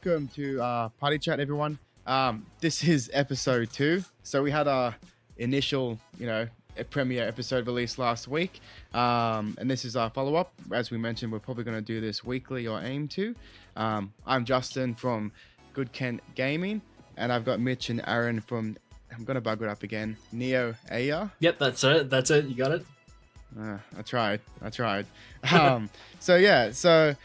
welcome to Party Chat, everyone. This is episode 2. So we had our initial, a premiere episode released last week, and this is our follow-up. As we mentioned, we're probably going to do this weekly or aim to. I'm Justin from Good Kent Gaming, and I've got Mitch and Aaron from, I'm going to bug it up again, NeoAeia. Yep, that's it. You got it. I tried. So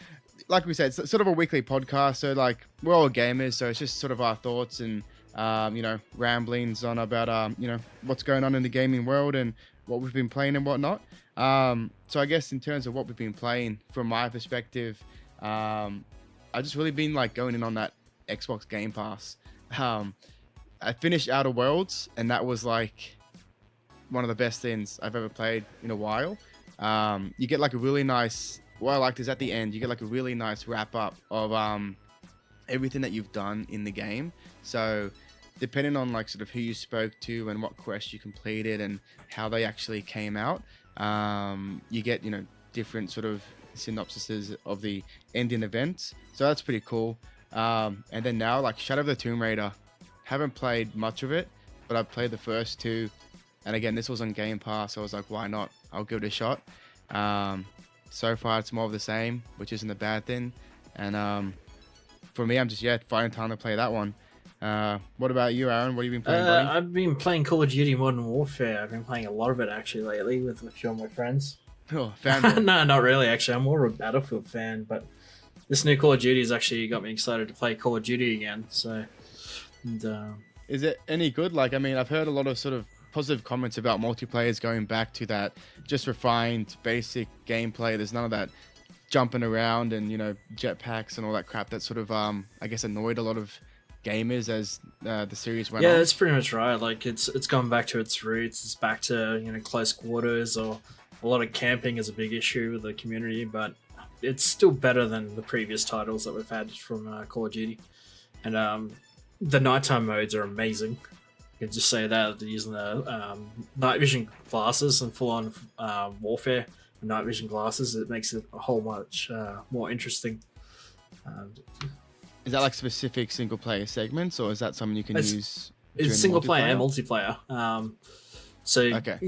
like we said, it's sort of a weekly podcast. So like we're all gamers, so it's just sort of our thoughts and ramblings on about what's going on in the gaming world and what we've been playing and whatnot. So I guess in terms of what we've been playing, from my perspective, I've just really been like going in on that Xbox Game Pass. I finished Outer Worlds, and that was like one of the best things I've ever played in a while. You get like a really nice, what I liked is at the end, you get like a really nice wrap up of everything that you've done in the game. So depending on like sort of who you spoke to and what quest you completed and how they actually came out, you get, different sort of synopsises of the ending events. So that's pretty cool. And then now like Shadow of the Tomb Raider, haven't played much of it, but I've played the first 2. And again, this was on Game Pass, so I was like, why not? I'll give it a shot. So far, it's more of the same, which isn't a bad thing. And for me, I'm just, finding time to play that one. What about you, Aaron? What have you been playing, buddy? I've been playing Call of Duty Modern Warfare. I've been playing a lot of it, actually, lately with a few of my friends. Oh, fanboy. No, not really, actually. I'm more of a Battlefield fan, but this new Call of Duty has actually got me excited to play Call of Duty again. So, Is it any good? Like, I mean, I've heard a lot of sort of positive comments about multiplayers going back to that just refined basic gameplay. There's none of that jumping around and jetpacks and all that crap that sort of I guess annoyed a lot of gamers as the series went on. Yeah, that's pretty much right. Like it's gone back to its roots. It's back to close quarters, or a lot of camping is a big issue with the community, but it's still better than the previous titles that we've had from Call of Duty. And the nighttime modes are amazing. You can just say that they're using the night vision glasses and full-on warfare with night vision glasses. It makes it a whole much more interesting. Is that like specific single-player segments, or is that something you can use? It's single-player and multiplayer.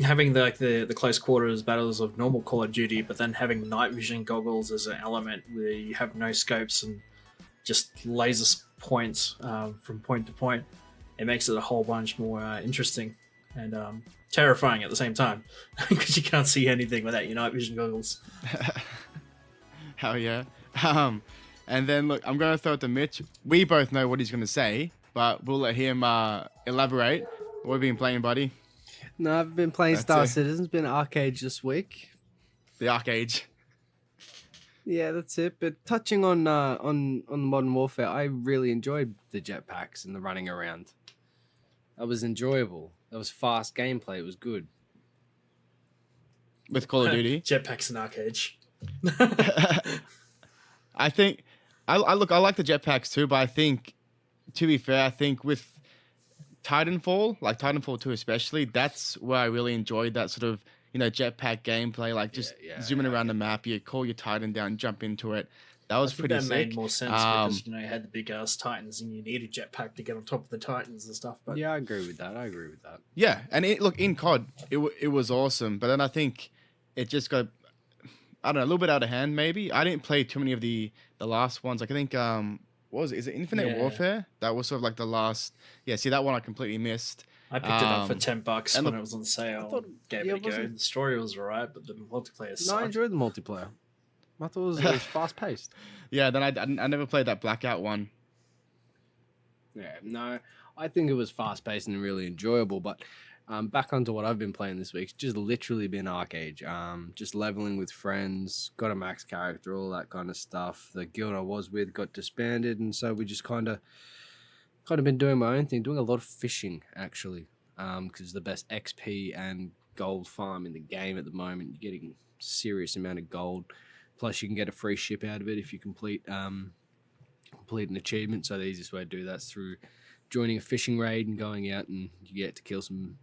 Having the close quarters battles of normal Call of Duty, but then having night vision goggles as an element where you have no scopes and just laser points from point to point. It makes it a whole bunch more interesting and terrifying at the same time, because you can't see anything without your night vision goggles. Hell yeah. And then look, I'm going to throw it to Mitch. We both know what he's going to say, but we'll let him elaborate. What have you been playing, buddy? No, I've been playing Star Citizen. It's been Arcade this week. The Arcade. Yeah, that's it. But touching on Modern Warfare, I really enjoyed the jetpacks and the running around. That was enjoyable. That was fast gameplay. It was good. With Call of Duty? Jetpacks and Arcade. I think I like the jetpacks too, but I think, to be fair, with Titanfall, like Titanfall 2 especially, that's where I really enjoyed that sort of jetpack gameplay, like just zooming around the map. You call your Titan down, jump into it. That was pretty sick. That made more sense because you had the big ass Titans and you need a jetpack to get on top of the Titans and stuff. But yeah, I agree with that. Yeah, and in COD, it was awesome, but then I think it just got, I don't know, a little bit out of hand. Maybe I didn't play too many of the last ones. Like I think what was it? Is it Infinite Warfare? That was sort of like the last. Yeah, see that one I completely missed. I picked it up for $10 when it was on sale. Gave it a go. The story was alright, but the multiplayer sucked. No, I enjoyed the multiplayer. I thought it was fast paced. Yeah, then I never played that Blackout one. Yeah, no, I think it was fast paced and really enjoyable. But back onto what I've been playing this week, it's just literally been Arcade. Just leveling with friends, got a max character, all that kind of stuff. The guild I was with got disbanded, and so we just kind of been doing my own thing, doing a lot of fishing actually, because the best XP and gold farm in the game at the moment. You're getting a serious amount of gold. Plus, you can get a free ship out of it if you complete an achievement. So the easiest way to do that is through joining a fishing raid and going out, and you get to kill some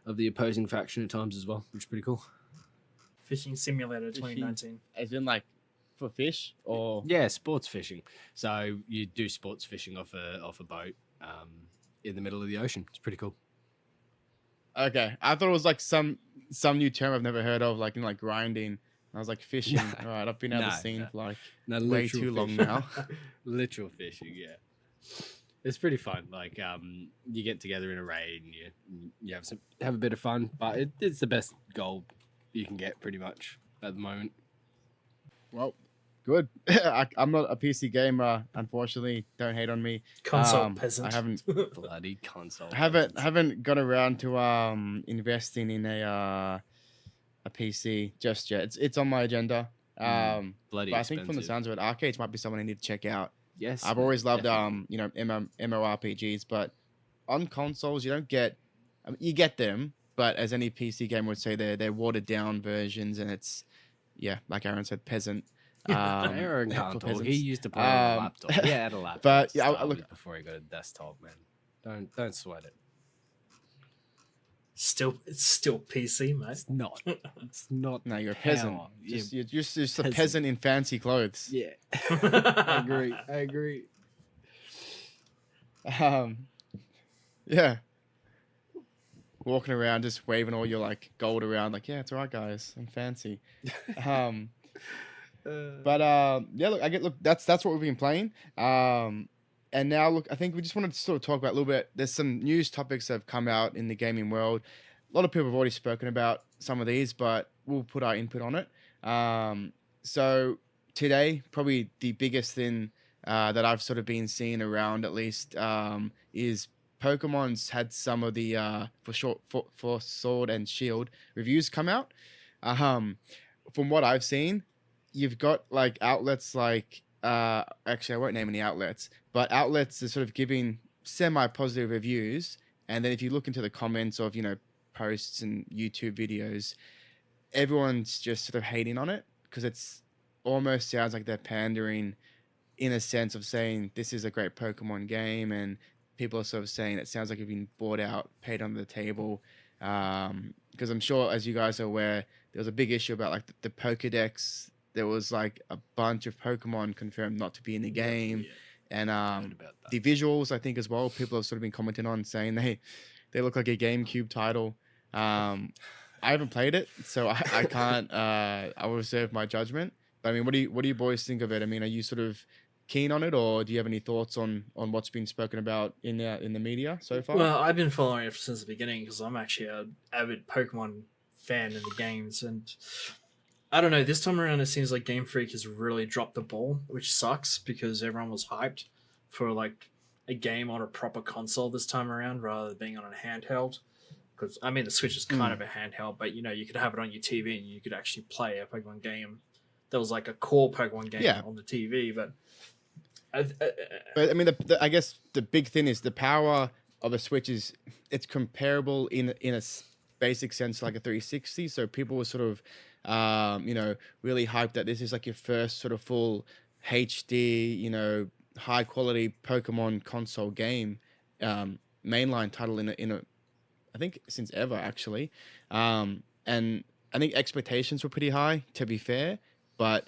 of the opposing faction at times as well, which is pretty cool. Fishing Simulator 2019. As in like for fish or? Yeah, sports fishing. So you do sports fishing off a boat in the middle of the ocean. It's pretty cool. Okay, I thought it was like some new term I've never heard of, like in like grinding. I was like fishing. No. All right, I've been out of the No, scene no. for like No, way literal too long fishing. now. Literal fishing, yeah. It's pretty fun. Like you get together in a raid and you have a bit of fun, but it's the best goal you can get pretty much at the moment. Well, good. I'm not a PC gamer, unfortunately. Don't hate on me. Console peasant. I haven't Bloody console. haven't got around to investing in a PC just yet. It's on my agenda. Bloody But I think from the expensive. sounds of it, arcades might be someone I need to check out. Yes, I've always loved definitely. MMORPGs, but on consoles you don't get. I mean, you get them, but as any PC gamer would say, they're watered down versions, and it's like Aaron said, peasant. Aaron for can't talk. He peasants. used to play on a laptop. He had a laptop. But to yeah, start look, with before he got a desktop, man. Don't sweat it. It's still PC, mate. It's not. It's not. no, you're a peasant. power. You're just a peasant. peasant in fancy clothes. Yeah. I agree. Yeah. Walking around just waving all your like gold around, like, yeah, it's alright guys, I'm fancy. But look, that's what we've been playing. And now look, I think we just wanted to sort of talk about a little bit. There's some news topics that have come out in the gaming world. A lot of people have already spoken about some of these, but we'll put our input on it. So today, probably the biggest thing that I've sort of been seeing around, at least, is Pokemon's had some of the for Sword and Shield reviews come out. From what I've seen, you've got like outlets like actually I won't name any outlets, but outlets are sort of giving semi-positive reviews, and then if you look into the comments of posts and YouTube videos, everyone's just sort of hating on it because it's almost sounds like they're pandering in a sense of saying this is a great Pokemon game, and people are sort of saying it sounds like you've been bought out, paid under the table. Because I'm sure, as you guys are aware, there was a big issue about like the Pokedex. There was like a bunch of Pokemon confirmed not to be in the game, and Heard about that. the visuals, I think as well, people have sort of been commenting on saying they look like a GameCube title. I haven't played it, so I can't. I will reserve my judgment. But I mean, what do you boys think of it? I mean, are you sort of keen on it, or do you have any thoughts on what's been spoken about in the media so far? Well, I've been following it since the beginning because I'm actually an avid Pokemon fan in the games, and I don't know. This time around, it seems like Game Freak has really dropped the ball, which sucks because everyone was hyped for like a game on a proper console this time around rather than being on a handheld. Because I mean, the Switch is kind of a handheld, but you could have it on your TV and you could actually play a Pokemon game. That was like a core Pokemon game on the TV, but. But I mean, I guess the big thing is the power of a Switch is it's comparable in a basic sense to like a 360. So people were sort of, really hyped that this is like your first sort of full HD, high quality Pokemon console game, mainline title in a I think since ever actually, and I think expectations were pretty high, to be fair, but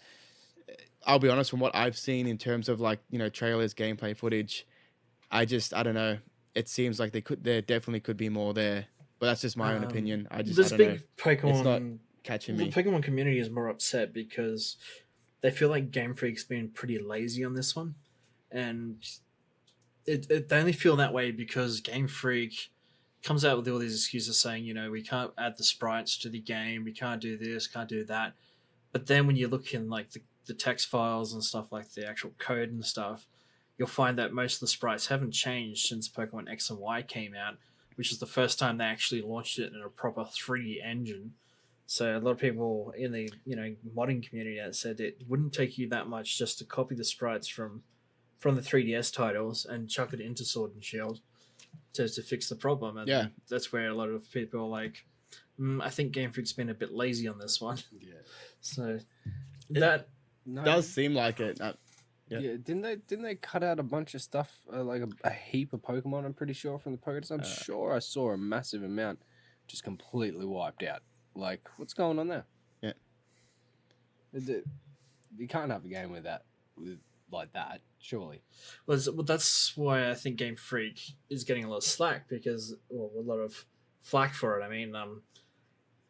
I'll be honest, from what I've seen in terms of like, trailers, gameplay footage, I don't know. It seems like there definitely could be more there, but that's just my own opinion. I don't know. Pokemon, it's not catching me. The Pokemon community is more upset because they feel like Game Freak's been pretty lazy on this one, and they only feel that way because Game Freak comes out with all these excuses saying, we can't add the sprites to the game, we can't do this, can't do that. But then when you look in like the text files and stuff, like the actual code and stuff, you'll find that most of the sprites haven't changed since Pokemon X and Y came out, which is the first time they actually launched it in a proper 3D engine. So a lot of people in the modding community that said it wouldn't take you that much just to copy the sprites from the 3DS titles and chuck it into Sword and Shield to fix the problem. And that's where a lot of people are like, I think Game Freak's been a bit lazy on this one. Yeah. So that does seem like it. Yeah, didn't they cut out a bunch of stuff, like a heap of Pokemon? I'm pretty sure from the Pokédex. I'm sure I saw a massive amount just completely wiped out. Like, what's going on there? Yeah. you can't have a game with like that, surely. Well, that's why I think Game Freak is getting a lot of slack because, well, a lot of flack for it. I mean,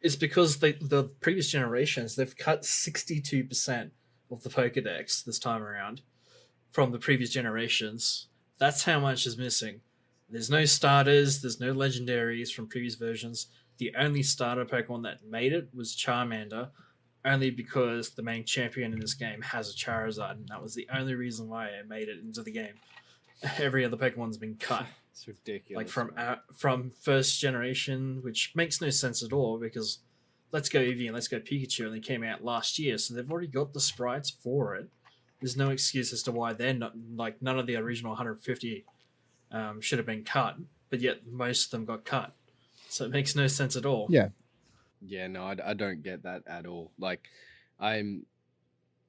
it's because the previous generations they've cut 62% of the Pokédex this time around from the previous generations. That's how much is missing. There's no starters, there's no legendaries from previous versions. The only starter Pokemon that made it was Charmander, only because the main champion in this game has a Charizard, and that was the only reason why it made it into the game. Every other Pokemon's been cut. It's ridiculous. Like from first generation, which makes no sense at all because Let's Go Eevee and Let's Go Pikachu only came out last year, so they've already got the sprites for it. There's no excuse as to why they're not, like, none of the original 150 should have been cut, but yet most of them got cut. So it makes no sense at all. Yeah. Yeah, no, I don't get that at all. Like,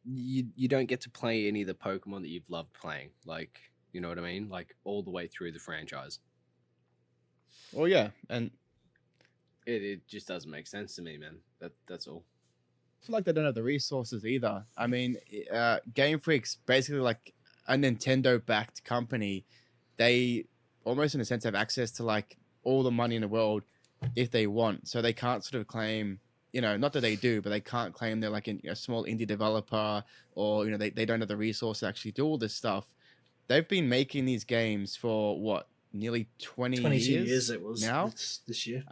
you don't get to play any of the Pokemon that you've loved playing. Like, you know what I mean? Like, all the way through the franchise. Well, yeah, and It just doesn't make sense to me, man. That's all. I feel like they don't have the resources either. I mean, Game Freak's basically like a Nintendo-backed company. They almost, in a sense, have access to like all the money in the world if they want. So they can't sort of claim, you know, not that they do, but they can't claim they're like a small indie developer or, you know, they don't have the resource to actually do all this stuff. They've been making these games for what, nearly 22 years it was now this year.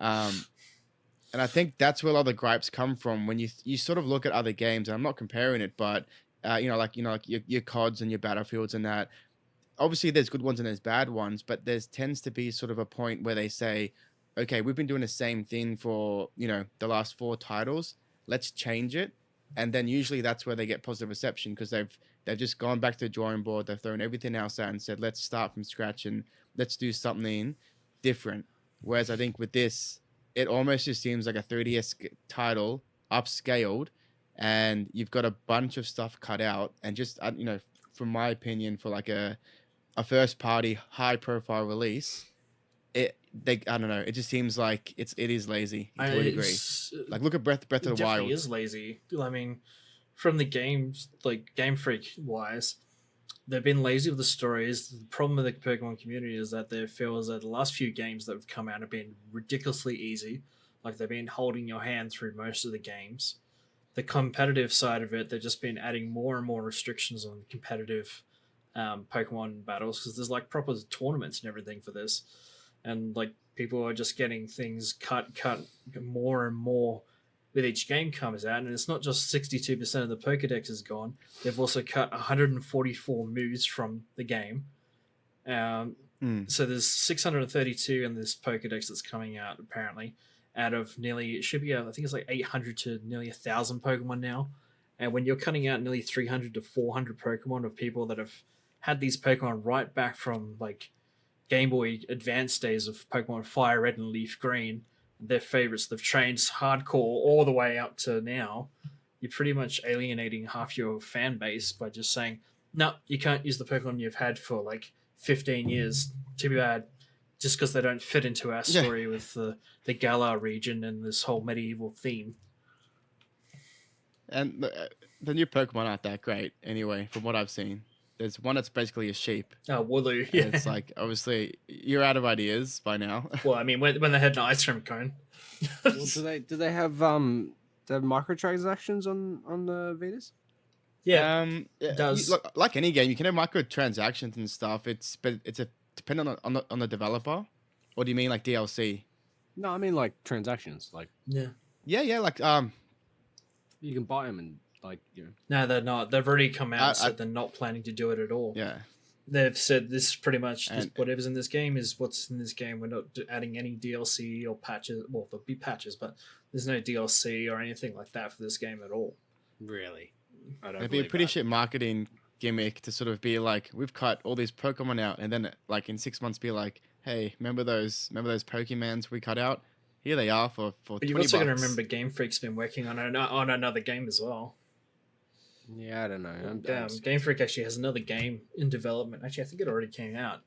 And I think that's where a lot of the gripes come from when you sort of look at other games. And I'm not comparing it, but like your CODs and your Battlefields and that. Obviously, there's good ones and there's bad ones, but there tends to be sort of a point where they say, "Okay, we've been doing the same thing for the last 4 titles. Let's change it." And then usually that's where they get positive reception because they've just gone back to the drawing board. They've thrown everything else out and said, "Let's start from scratch and let's do something different." Whereas I think with this, it almost just seems like a 3DS title upscaled, and you've got a bunch of stuff cut out. And just from my opinion, for like a first party high profile release, I don't know. It just seems like it is lazy to a degree. Like look at Breath of the Wild. It is lazy. I mean, from the games, like Game Freak wise, they've been lazy with the stories. The problem with the Pokemon community is that they feel that the last few games that have come out have been ridiculously easy. Like they've been holding your hand through most of the games. The competitive side of it, they've just been adding more and more restrictions on competitive Pokemon battles because there's like proper tournaments and everything for this. And like people are just getting things cut more and more with each game comes out, and it's not just 62% of the Pokedex is gone. They've also cut 144 moves from the game. So there's 632 in this Pokedex that's coming out apparently, out of nearly, it should be I think it's like 800 to nearly 1,000 Pokemon now. And when you're cutting out nearly 300 to 400 Pokemon of people that have had these Pokemon right back from like Game Boy Advance days of Pokemon Fire Red and Leaf Green, their favorites, they've trained hardcore all the way up to now, you're pretty much alienating half your fan base by just saying, no, you can't use the Pokemon you've had for like 15 years. Too bad. Just because they don't fit into our story with the Galar region and this whole medieval theme. And the new Pokemon aren't that great anyway, from what I've seen. There's one that's basically a sheep. Oh, Wooloo. Yeah. It's like, obviously, you're out of ideas by now. Well, I mean, when they had an ice cream cone. Well, do they have microtransactions on the Vitas? Yeah, it does. Look, like any game, you can have microtransactions and stuff. But it's dependent on the developer. Or do you mean like DLC? No, I mean like transactions. Like Yeah. Like you can buy them and like No, they're not. They've already come out and said they're not planning to do it at all. Yeah. They've said this is pretty much whatever's in this game is what's in this game. We're not adding any DLC or patches. Well, there'll be patches, but there's no DLC or anything like that for this game at all. Really? I don't It'd be a pretty shit marketing gimmick to sort of be like, we've cut all these Pokemon out, and then like in 6 months be like, hey, remember those Pokemons we cut out? Here they are for But you've also got to remember Game Freak's been working on another game as well. Yeah, I don't know. Game Freak actually has another game in development. Actually, I think it already came out.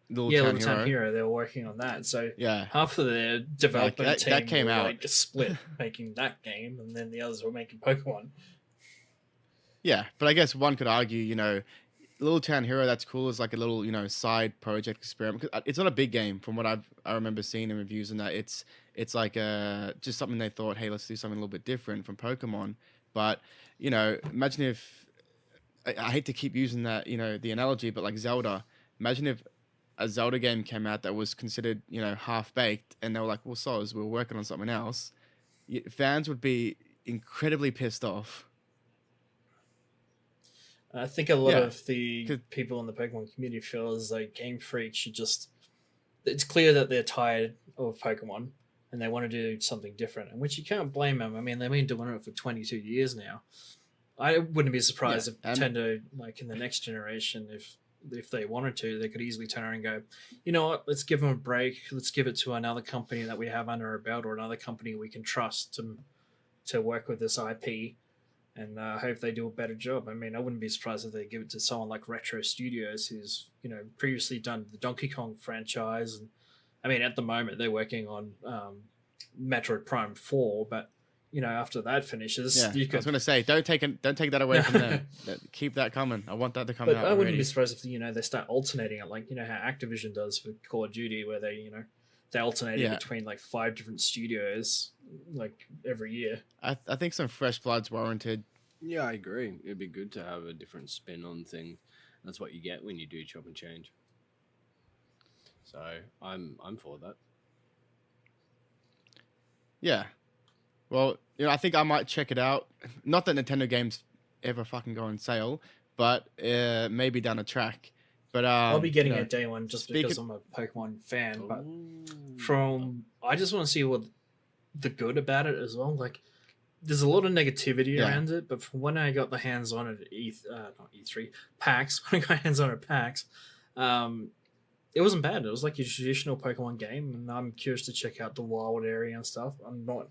Little Town Hero. They were working on that. So yeah, half of their development team that came out like split making that game, and then the others were making Pokemon. Yeah, but I guess one could argue, Little Town Hero, that's cool as like a little, side project experiment. 'Cause it's not a big game from what I remember seeing in reviews and that. It's like just something they thought, hey, let's do something a little bit different from Pokemon. But imagine if I hate to keep using that, the analogy, but like Zelda. Imagine if a Zelda game came out that was considered, half baked, and they were like, well, soz, we're working on something else. Fans would be incredibly pissed off. I think a lot Yeah, of the 'cause- people in the Pokemon community feel as like Game Freak should just. It's clear that they're tired of Pokemon and they want to do something different, and which you can't blame them. I mean, they've been doing it for 22 years now. I wouldn't be surprised if Nintendo, like in the next generation, if they wanted to, they could easily turn around and go, you know what, let's give them a break. Let's give it to another company that we have under our belt or another company we can trust to work with this IP and hope they do a better job. I mean, I wouldn't be surprised if they give it to someone like Retro Studios, who's previously done the Donkey Kong franchise, and I mean, at the moment they're working on Metroid Prime 4, but after that finishes, yeah. you I was could. gonna say, don't take that away from them. Keep that coming. I want that to come But out. I wouldn't already. be surprised if they start alternating it, like how Activision does for Call of Duty, where they alternate it Yeah. between like 5 different studios like every year. I think some fresh blood's warranted. Yeah, I agree. It'd be good to have a different spin on things. That's what you get when you do chop and change. So I'm for that. Yeah. Well, I think I might check it out. Not that Nintendo games ever fucking go on sale, but maybe down the track. But I'll be getting it day one just because speaking- I'm a Pokemon fan. But Ooh. I just want to see what the good about it as well. Like, there's a lot of negativity Yeah. around it, but from when I got the hands on it at not E3 PAX, when I got hands on at PAX, it wasn't bad. It was like your traditional Pokemon game, and I'm curious to check out the wild area and stuff. I'm not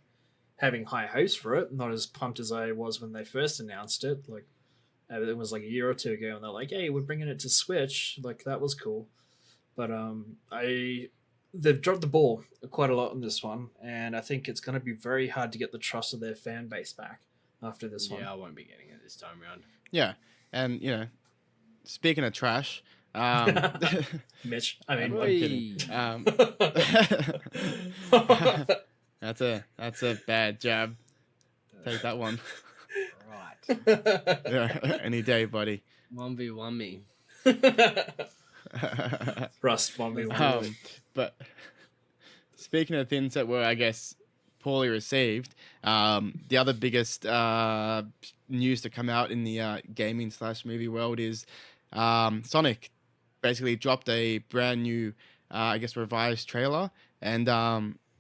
having high hopes for it, not as pumped as I was when they first announced it. Like, it was like a year or two ago, and they're like, "Hey, we're bringing it to Switch." Like, that was cool, but they've dropped the ball quite a lot on this one, and I think it's going to be very hard to get the trust of their fan base back after this one. Yeah, I won't be getting it this time around. Yeah, and speaking of trash, Mitch, I mean, I'm kidding. That's a bad jab. Take that one. Right. Yeah, any day, buddy. 1v1 me. Rust 1v1. But speaking of things that were, I guess, poorly received, the other biggest news to come out in the gaming/movie world is Sonic basically dropped a brand new, I guess, revised trailer, and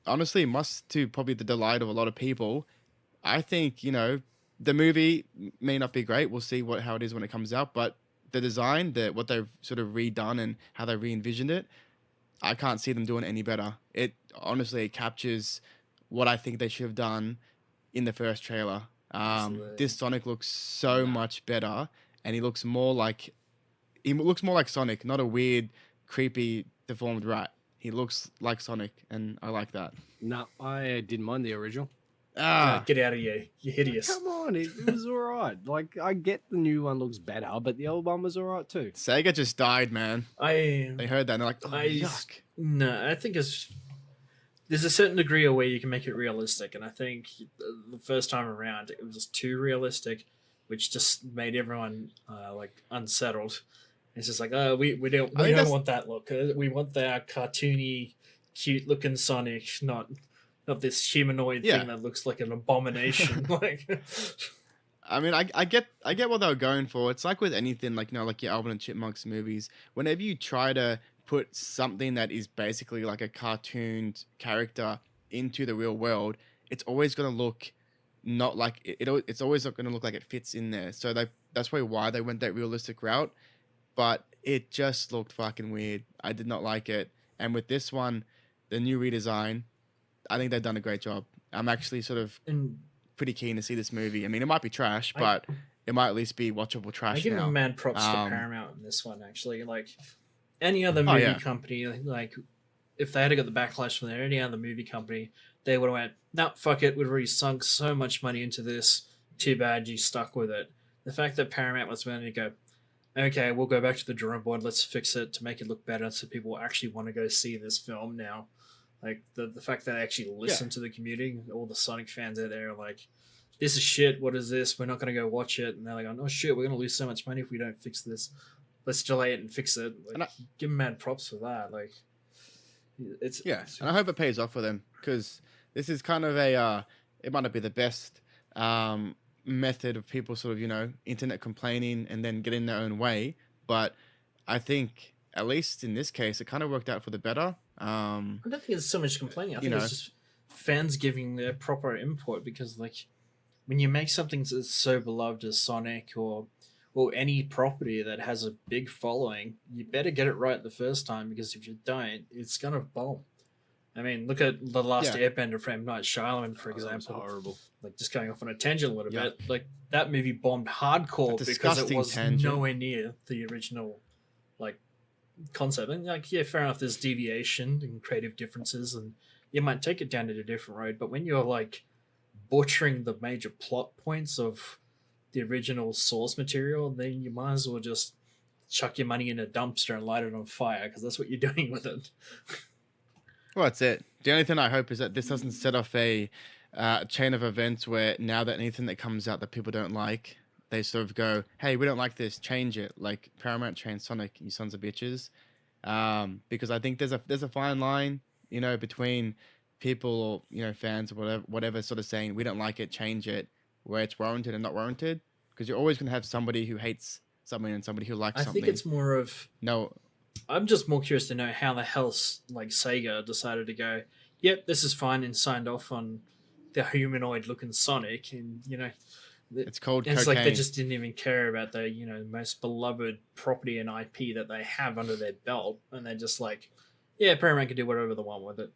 honestly, much to probably the delight of a lot of people. I think the movie may not be great. We'll see how it is when it comes out, but the design, what they've sort of redone and how they re-envisioned it, I can't see them doing it any better. It honestly captures what I think they should have done in the first trailer. Absolutely. This Sonic looks so much better, and he looks more like Sonic, not a weird, creepy, deformed rat. He looks like Sonic, and I like that. No, I didn't mind the original. Get out of here, you hideous. Come on, it was all right. Like, I get the new one looks better, but the old one was all right too. Sega just died, man. They heard that and they're like, oh, yuck. No, I think there's a certain degree of where you can make it realistic, and I think the first time around it was just too realistic, which just made everyone like unsettled. It's just like, oh, we don't want that look. We want that cartoony, cute looking Sonic, not this humanoid thing that looks like an abomination. Like, I mean, I get what they were going for. It's like with anything, like like your Alvin and Chipmunks movies. Whenever you try to put something that is basically like a cartooned character into the real world, it's always going to look not like it's always not going to look like it fits in there. So that's probably why they went that realistic route. But it just looked fucking weird. I did not like it. And with this one, the new redesign, I think they've done a great job. I'm actually sort of pretty keen to see this movie. I mean, it might be trash, but it might at least be watchable trash. I give now. them mad props to Paramount in this one, actually. Like, any other movie company, like, if they had got the backlash from any other movie company, they would have went, no, fuck it, we've already sunk so much money into this. Too bad you stuck with it. The fact that Paramount was willing to go, okay, we'll go back to the drawing board. Let's fix it to make it look better, so people actually want to go see this film now. Like the fact that I actually Yeah. listen to the community, all the Sonic fans out there are like, this is shit. What is this? We're not going to go watch it. And they're like, oh shit, we're going to lose so much money if we don't fix this. Let's delay it and fix it. Like, And give them mad props for that. Like, it's Yeah, and I hope it pays off for them because this is kind of a it might not be the best method of people sort of internet complaining and then getting their own way, but I think at least in this case it kind of worked out for the better. I don't think it's so much complaining. I You think know. it's just fans giving their proper input because, like, when you make something that's so beloved as Sonic or any property that has a big following, you better get it right the first time because if you don't, it's gonna bomb. I mean, look at the last Yeah. Airbender from M. Night Shyamalan, for Oh, that was example. horrible. Like, just going off on a tangent a little Yeah. bit, like that movie bombed hardcore A because it disgusting was tangent. nowhere near the original like concept. And like, yeah, fair enough, there's deviation and creative differences, and you might take it down to a different road. But when you're like butchering the major plot points of the original source material, then you might as well just chuck your money in a dumpster and light it on fire because that's what you're doing with it. Well, that's it. The only thing I hope is that this doesn't set off a chain of events where now that anything that comes out that people don't like, they sort of go, "Hey, we don't like this. Change it." Like Paramount changed Sonic, you sons of bitches. Because I think there's a fine line, between people or fans or whatever sort of saying we don't like it, change it, where it's warranted and not warranted. Because you're always gonna have somebody who hates something and somebody who likes I something. think it's more of No, I'm just more curious to know how the hell like Sega decided to go, yep, this is fine, and signed off on the humanoid looking Sonic, and it's called it's cocaine. like they just didn't even care about the most beloved property and IP that they have under their belt, and they're just like, yeah, Paramount can do whatever they want with it.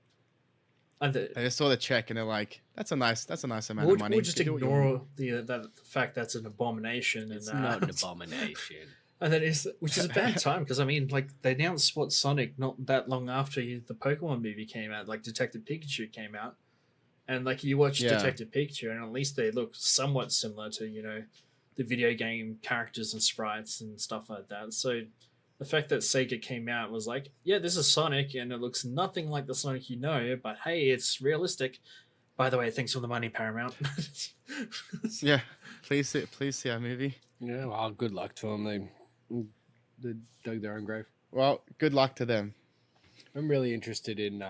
And They just saw the check and they're like, "That's a nice amount we'll, of money." we'll just You do what you want." ignore the fact that's an abomination. It's and, not an abomination. And that is, which is a bad time because I mean, like they announced what Sonic not that long after the Pokemon movie came out, like Detective Pikachu came out, and like you watch Yeah. Detective Pikachu, and at least they look somewhat similar to the video game characters and sprites and stuff like that. So the fact that Sega came out was like, yeah, this is Sonic, and it looks nothing like the Sonic but hey, it's realistic. By the way, thanks for the money, Paramount. Yeah, please see our movie. Yeah, well, good luck to them. They dug their own grave. Well, good luck to them. I'm really interested in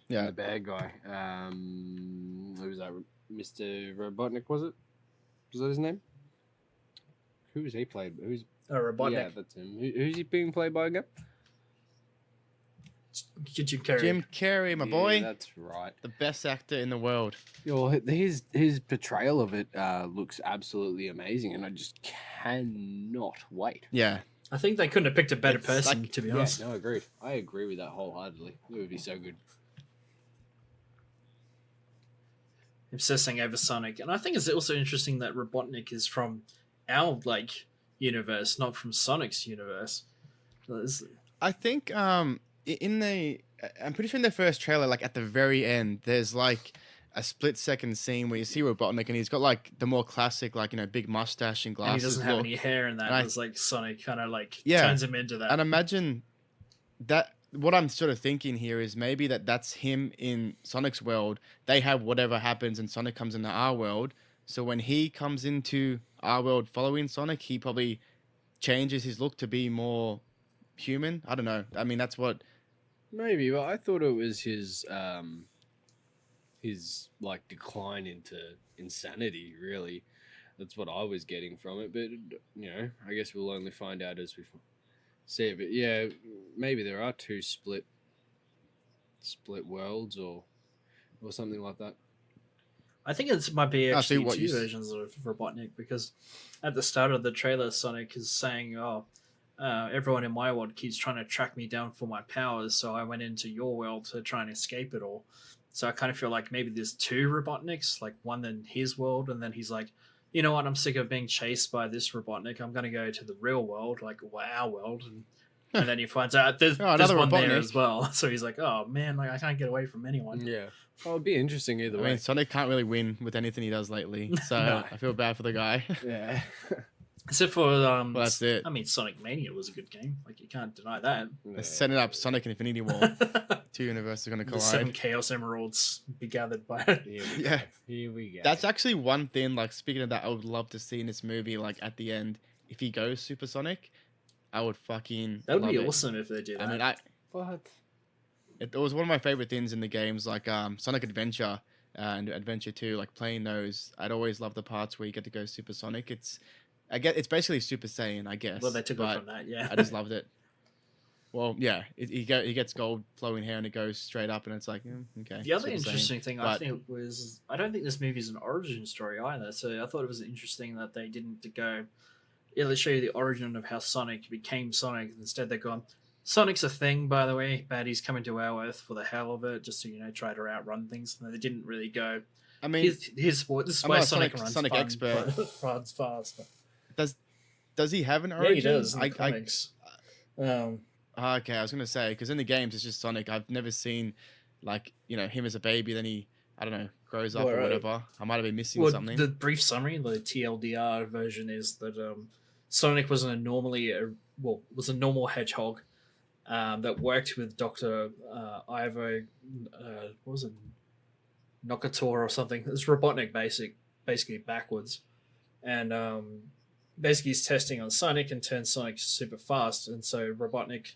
Yeah, the bad guy. Who was that? Mr. Robotnik, was it? Was that his name? Who was he played? Who's Robotnik. Yeah, that's him. Who's he being played by again? Jim Carrey. Jim Carrey, my Yeah, boy, that's right. the best actor in the world. Well, his portrayal of it looks absolutely amazing, and I just cannot wait. Yeah, I think they couldn't have picked a better It's person, like- to be Yeah, honest. no, agreed. I agree with that wholeheartedly. It would be so good. Obsessing over Sonic. And I think it's also interesting that Robotnik is from our universe, not from Sonic's universe. I think in the I'm pretty sure in the first trailer, like at the very end, there's like a split-second scene where you see Robotnik and he's got like the more classic, big mustache and And glasses. he doesn't have look. any hair in that. And I- It's like Sonic kind of Yeah. turns him into that. And imagine that what I'm sort of thinking here is maybe that's him in Sonic's world. They have whatever happens and Sonic comes into our world. So when he comes into our world following Sonic, he probably changes his look to be more human. I don't know. I mean, that's what. Maybe, but I thought it was his like decline into insanity. Really, that's what I was getting from it. But I guess we'll only find out as we see it. But yeah, maybe there are two split worlds or something like that. I think it might be I see actually what two you s- versions of Robotnik because at the start of the trailer, Sonic is saying, everyone in my world keeps trying to track me down for my powers, so I went into your world to try and escape it all. So I kind of feel like maybe there's two Robotniks, like one in his world, and then he's like, you know what, I'm sick of being chased by this Robotnik. I'm going to go to the real world, like our world, and And then he finds out there's another one there Robotnik. as well. So he's like, oh man, like I can't get away from anyone. Yeah. Well, it'd be interesting either I way. mean, Sonic can't really win with anything he does lately, so No. I feel bad for the guy. Yeah. Except for Well, that's it. I mean, Sonic Mania was a good game. Like you can't deny that. They're setting up Sonic and Infinity War. The Two universes are going to 7 collide. Chaos Emeralds be gathered by Yeah. Here we go. That's actually one thing, like, speaking of that, I would love to see in this movie, like, at the end, if he goes supersonic, I would fucking That would be love it. awesome if they did that. I mean, What? it was one of my favorite things in the games, like Sonic Adventure and Adventure 2, like playing those. I'd always love the parts where you get to go supersonic. It's it's basically Super Saiyan, I guess. well, they took it but from that, yeah. I just loved it. Well, yeah, he gets gold flowing hair and it goes straight up, and it's like, okay. The other Super Saiyan. interesting thing I But- think was I don't think this movie's an origin story either. So I thought it was interesting that they didn't go, yeah, let's show you the origin of how Sonic became Sonic. Instead, they've gone, Sonic's a thing, by the way. Baddies coming to our Earth for the hell of it, just to try to outrun things. And they didn't really go. I mean, Here's what this is I'm why not a Sonic Sonic- runs Sonic fun, expert. runs fast. does he have an Yeah, origin? he does in the I, comics. okay, I was gonna say because in the games it's just Sonic. I've never seen like him as a baby. Then he, I don't know, grows up Well, or right. whatever. I might have been missing Well, something. the brief summary, the TLDR version, is that Sonic was a normal hedgehog that worked with Doctor Ivo. What was it? Nokator or something. It's Robotnik, basically backwards, and basically he's testing on Sonic and turns Sonic super fast, and so Robotnik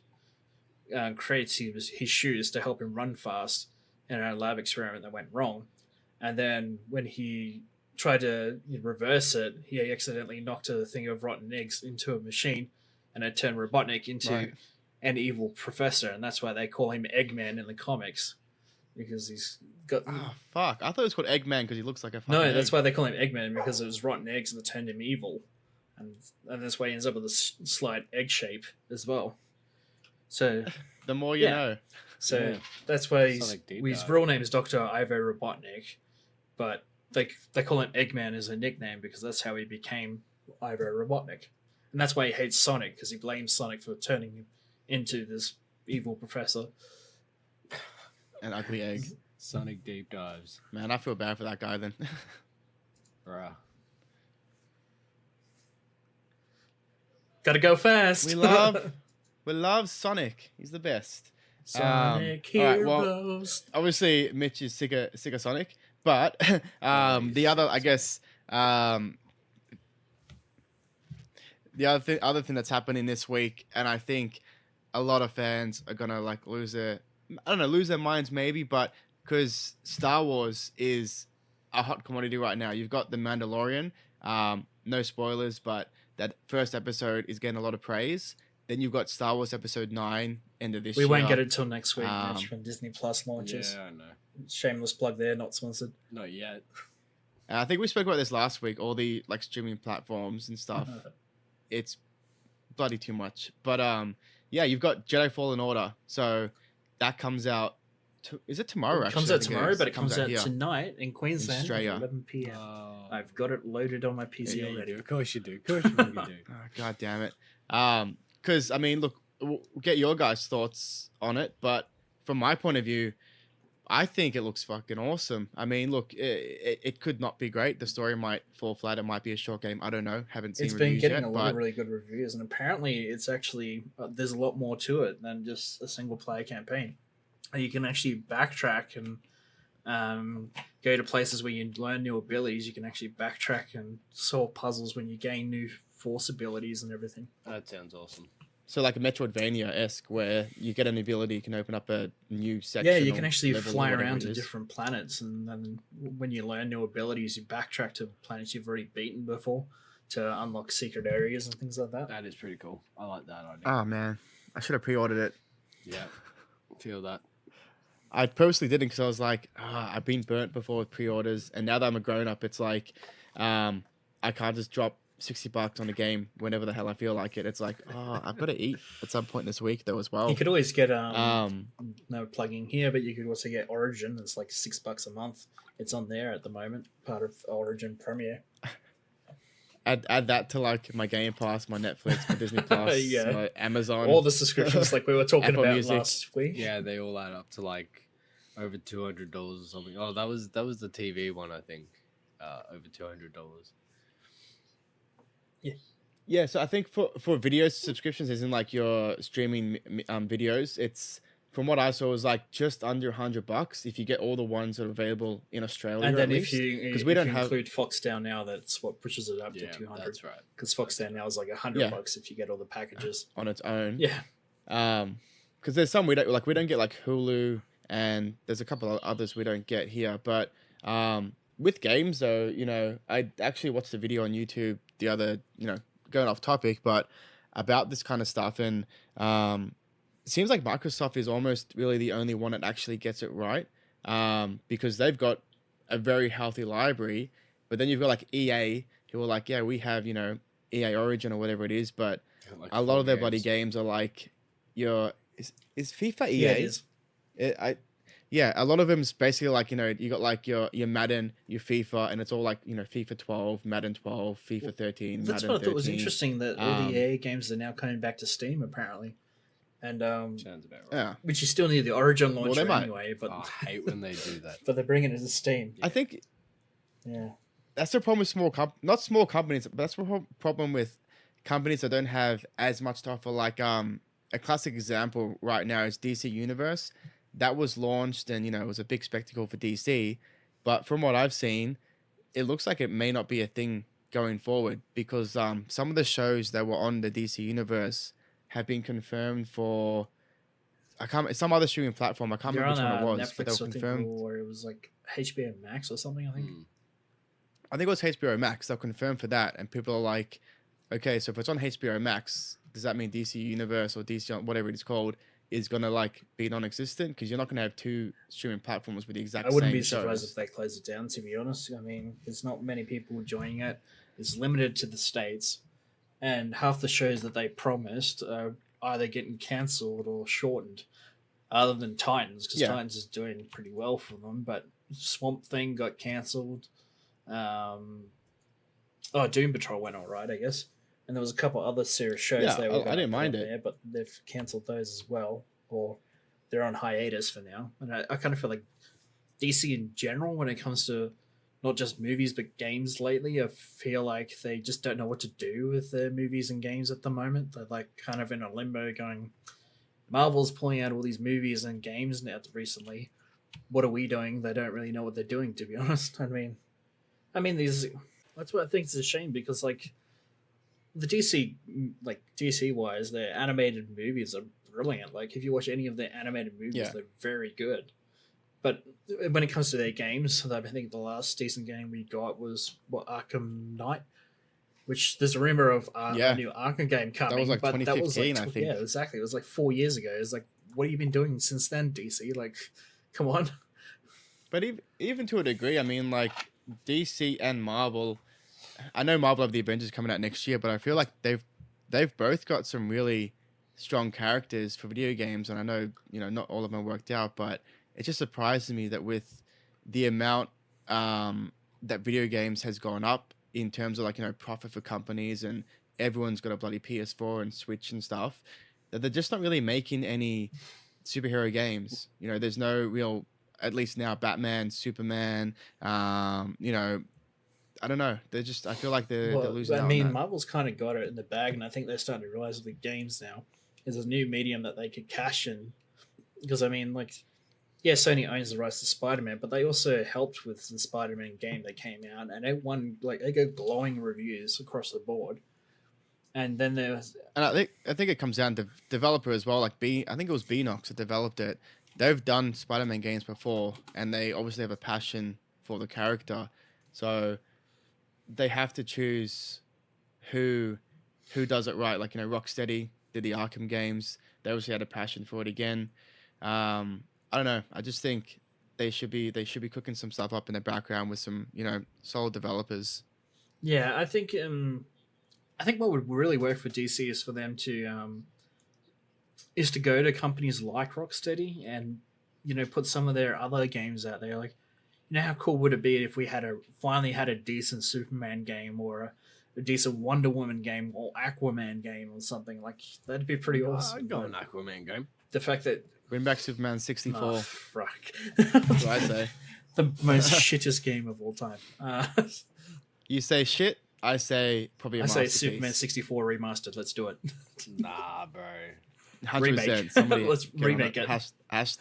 creates his shoes to help him run fast in a lab experiment that went wrong. And then when he tried to reverse it, he accidentally knocked a thing of rotten eggs into a machine, and it turned Robotnik into Right. an evil professor, and that's why they call him Eggman in the comics, because he's got. Oh fuck! I thought it was called Eggman because he looks like a fucking No, that's egg. why they call him Eggman, because it was rotten eggs that turned him evil, and that's why he ends up with a slight egg shape as well. So, The more you Yeah. know. so Yeah. that's why Sonic deep his dive. real name is Dr. Ivo Robotnik, but they call him Eggman as a nickname because that's how he became Ivo Robotnik, and that's why he hates Sonic, because he blames Sonic for turning him into this evil professor. An ugly egg. Sonic deep dives. Man, I feel bad for that guy then. Bruh. Gotta go fast. we love Sonic. He's the best. Sonic all right, well, Heroes. Obviously, Mitch is sick of Sonic, but the other, I guess, the other thing that's happening this week, and I think a lot of fans are gonna like lose their minds maybe, but because Star Wars is a hot commodity right now. You've got The Mandalorian. No spoilers, but that first episode is getting a lot of praise. Then you've got Star Wars Episode 9 end of this We year. won't get it till next week, Um, Mitch, when Disney Plus launches. Yeah, I know. Shameless plug there, not sponsored. Not yet. And I think we spoke about this last week. All the like streaming platforms and stuff. It's bloody too much. But yeah, you've got Jedi Fallen Order. So that comes out. Is it tomorrow? It comes actually? I out think tomorrow, but it comes out here. tonight in Queensland Australia. at 11 p.m. Oh. I've got it loaded on my PC Yeah, you already. do. Of course you do. Of course you fucking do. Oh, God damn it. Because I mean, look, we'll get your guys' thoughts on it, but from my point of view, I think it looks fucking awesome. I mean, look, it could not be great. The story might fall flat. It might be a short game. I don't know. Haven't seen It's been reviews getting yet, a lot but of really good reviews, and apparently it's actually there's a lot more to it than just a single player campaign. You can actually backtrack and go to places where you learn new abilities. You can actually backtrack and solve puzzles when you gain new force abilities and everything. That sounds awesome. so like a Metroidvania-esque where you get an ability, you can open up a new section. Yeah, you or can actually level or fly whatever around it to is. different planets, and then when you learn new abilities, you backtrack to planets you've already beaten before to unlock secret areas and things like that. That is pretty cool. I like that idea. Oh man, I should have pre-ordered it. Yeah. Feel that. I purposely didn't because I was like, I've been burnt before with pre-orders, and now that I'm a grown-up, it's like, I can't just drop $60 on a game whenever the hell I feel like it. It's like, I've got to eat at some point this week though as well. You could always get Um, no plugging here, but you could also get Origin. It's like $6 a month. It's on there at the moment, part of Origin Premier. add that to like my Game Pass, my Netflix, my Disney Plus, Yeah. my Amazon, All the subscriptions like we were talking Apple about Music. last week. Yeah, they all add up to like over $200 or something. Oh, that was the TV one, I think. Over $200. Yeah, so I think for video subscriptions, isn't like your streaming videos. It's from what I saw, it was like just under $100 if you get all the ones that are available in Australia. And then at if least. you 'Cause we don't have include Foxtel now, that's what pushes it up Yeah, to 200. that's right. Because Foxtel now is like $100 if you get all the packages. on its own. Yeah. Because there's some we don't get like Hulu, and there's a couple of others we don't get here. But with games though, I actually watched a video on YouTube the other, going off topic, but about this kind of stuff, and it seems like Microsoft is almost really the only one that actually gets it right, because they've got a very healthy library, but then you've got like EA who are like, yeah, we have EA Origin or whatever it is, but Like a lot 4 of their bloody games. games are like is FIFA EA? Yeah, it is. Yeah, a lot of them is basically like, you got like your Madden, your FIFA, and it's all like, FIFA 12, Madden 12, FIFA 13, That's Madden what I thought was 13. interesting, that all the EA games are now coming back to Steam apparently. And Sounds about right. Yeah, which you still need the Origin launcher they might. anyway, but Oh, I hate when they do that. but they're bringing it to Steam. I think Yeah. that's the problem with not small companies, but that's the problem with companies that don't have as much to offer. Like a classic example right now is DC Universe. That was launched, and it was a big spectacle for DC, but from what I've seen, it looks like it may not be a thing going forward, because some of the shows that were on the DC Universe have been confirmed for some other streaming platform. I can't They're remember which on one it was, but they Netflix, were I think, confirmed. or it was like HBO Max or something, I think. Mm. I think it was HBO Max. They'll confirm for that, and people are like, okay, so if it's on HBO Max, does that mean DC Universe or DC whatever it's called is gonna like be non-existent? Because you're not gonna have two streaming platforms with the exact I wouldn't same be surprised shows. if they close it down, to be honest. I mean, there's not many people joining it. It's limited to the States, and half the shows that they promised are either getting cancelled or shortened, other than Titans, because Yeah. Titans is doing pretty well for them, but Swamp Thing got cancelled. Doom Patrol went all right, I guess. And there was a couple other serious shows Yeah, they were I gonna didn't put mind on it. there, but they've cancelled those as well, or they're on hiatus for now. And I kind of feel like DC in general, when it comes to not just movies but games lately, I feel like they just don't know what to do with their movies and games at the moment. They're like kind of in a limbo, going, Marvel's pulling out all these movies and games now recently. What are we doing? They don't really know what they're doing, to be honest. I mean, these. That's what I think is a shame, because like the DC wise, their animated movies are brilliant. Like if you watch any of their animated movies, Yeah. they're very good. But when it comes to their games, I think the last decent game we got was Arkham Knight, which there's a rumor of Yeah. a new Arkham game coming. like but that was 2015, I think. Yeah, exactly. It was like 4 years ago. It's like, what have you been doing since then, DC? Like, come on. But even to a degree, I mean, like DC and Marvel. I know Marvel have the Avengers coming out next year, but I feel like they've both got some really strong characters for video games, and I know not all of them worked out, but it just surprises me that with the amount that video games has gone up in terms of like profit for companies, and everyone's got a bloody PS4 and Switch and stuff, that they're just not really making any superhero games. There's no real, at least now, Batman, Superman. I don't know. I feel like they're losing out on that. Marvel's kind of got it in the bag, and I think they're starting to realize with the games now is a new medium that they could cash in. Because Sony owns the rights to Spider-Man, but they also helped with the Spider-Man game that came out, and it won they got glowing reviews across the board. And then there's, and I think it comes down to developer as well. Like I think it was Beanox that developed it. They've done Spider-Man games before, and they obviously have a passion for the character. So they have to choose who does it right. Like Rocksteady did the Arkham games. They obviously had a passion for it again. I don't know. I just think they should be cooking some stuff up in the background with some solid developers. yeah, I think what would really work for DC is for them to go to companies like Rocksteady and put some of their other games out there. Like, how cool would it be if we finally had a decent Superman game, or a decent Wonder Woman game or Aquaman game or something. Like that'd be pretty awesome. I'd go an Aquaman game. The fact that Bring back Superman 64. oh, fuck. That's what I say. The most shittest game of all time. You say shit, I say probably a I say masterpiece. Superman 64 remastered. Let's do it. Nah, bro. 100%. Remake. Somebody Let's get on remake it. it.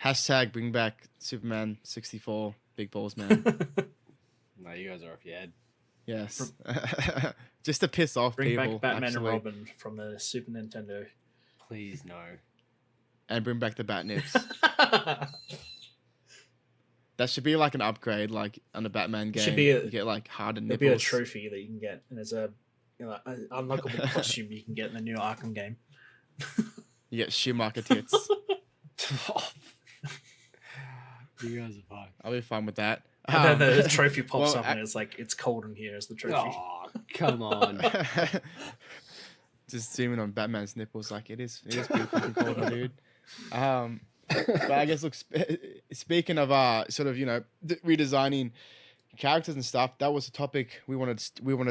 Hashtag bring back Superman 64. Big balls, man. No, you guys are off your head. Yes. Just to piss off Bring people. back Batman actually. and Robin from the Super Nintendo. Please, no. And bring back the bat nips. That should be like an upgrade, like on a Batman game. Should be a- you get like harder There'd nipples. be a trophy that you can get, and there's a an unlockable costume you can get in the new Arkham game. You get Schumacher tits. You guys are fucked. I'll be fine with that. And then the trophy pops well, up, and it's like it's cold in here as the trophy. Oh, come on. Just zooming on Batman's nipples, like it is beautiful and cold, my dude. But I guess look, speaking of sort of redesigning characters and stuff, that was a topic we wanted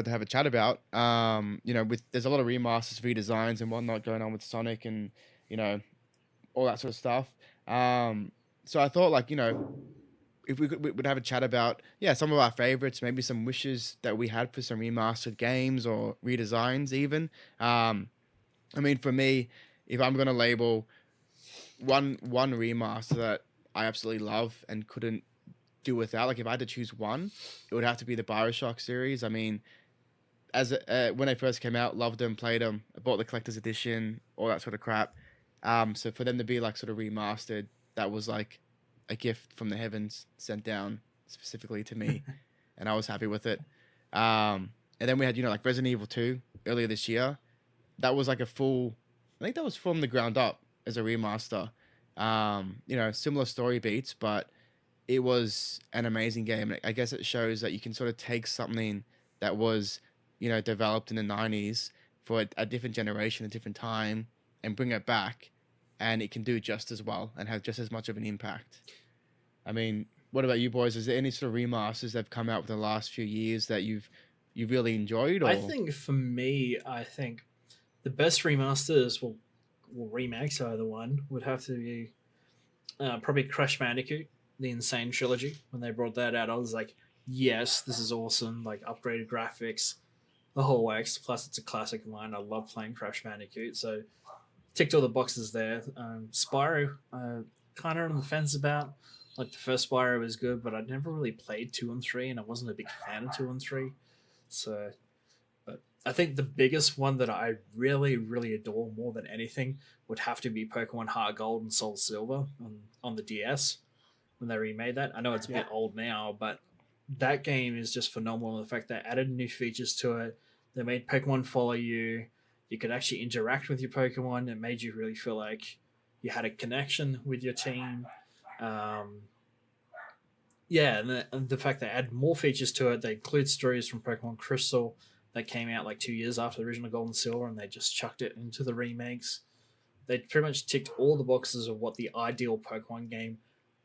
to have a chat about. There's a lot of remasters, redesigns, and whatnot going on with Sonic, and all that sort of stuff. So I thought, like, if we'd have a chat about some of our favorites, maybe some wishes that we had for some remastered games or redesigns, even. I mean, for me, if I'm gonna label one remaster that I absolutely love and couldn't do without, like if I had to choose one, it would have to be the BioShock series. I mean, when they first came out, loved them, played them, I bought the collector's edition, all that sort of crap. So for them to be like sort of remastered, that was like a gift from the heavens sent down specifically to me, and I was happy with it. And then we had like Resident Evil 2 earlier this year. That was like I think that was from the ground up as a remaster. Similar story beats, but it was an amazing game. And I guess it shows that you can sort of take something that was, developed in the 90s for a different generation, a different time, and bring it back, and it can do just as well and have just as much of an impact. I mean, what about you boys? Is there any sort of remasters that have come out within the last few years that you've really enjoyed? Or? I think for me, the best remasters, well, remakes either one, would have to be probably Crash Bandicoot, the Insane Trilogy. When they brought that out, I was like, yes, this is awesome, like upgraded graphics, the whole wax, plus it's a classic of mine. I love playing Crash Bandicoot, so ticked all the boxes there. Spyro, kind of on the fence about. Like the first Spyro was good, but I'd never really played 2 and 3, and I wasn't a big fan of 2 and 3. So, but I think the biggest one that I really, really adore more than anything would have to be Pokemon Heart Gold and Soul Silver on the DS when they remade that. I know it's a bit old now, but that game is just phenomenal. The fact they added new features to it, they made Pokemon follow you. You could actually interact with your Pokemon. It made you really feel like you had a connection with your team. And the fact they add more features to it, they include stories from Pokemon Crystal that came out like 2 years after the original Gold and Silver, and they just chucked it into the remakes. They pretty much ticked all the boxes of what the ideal Pokemon game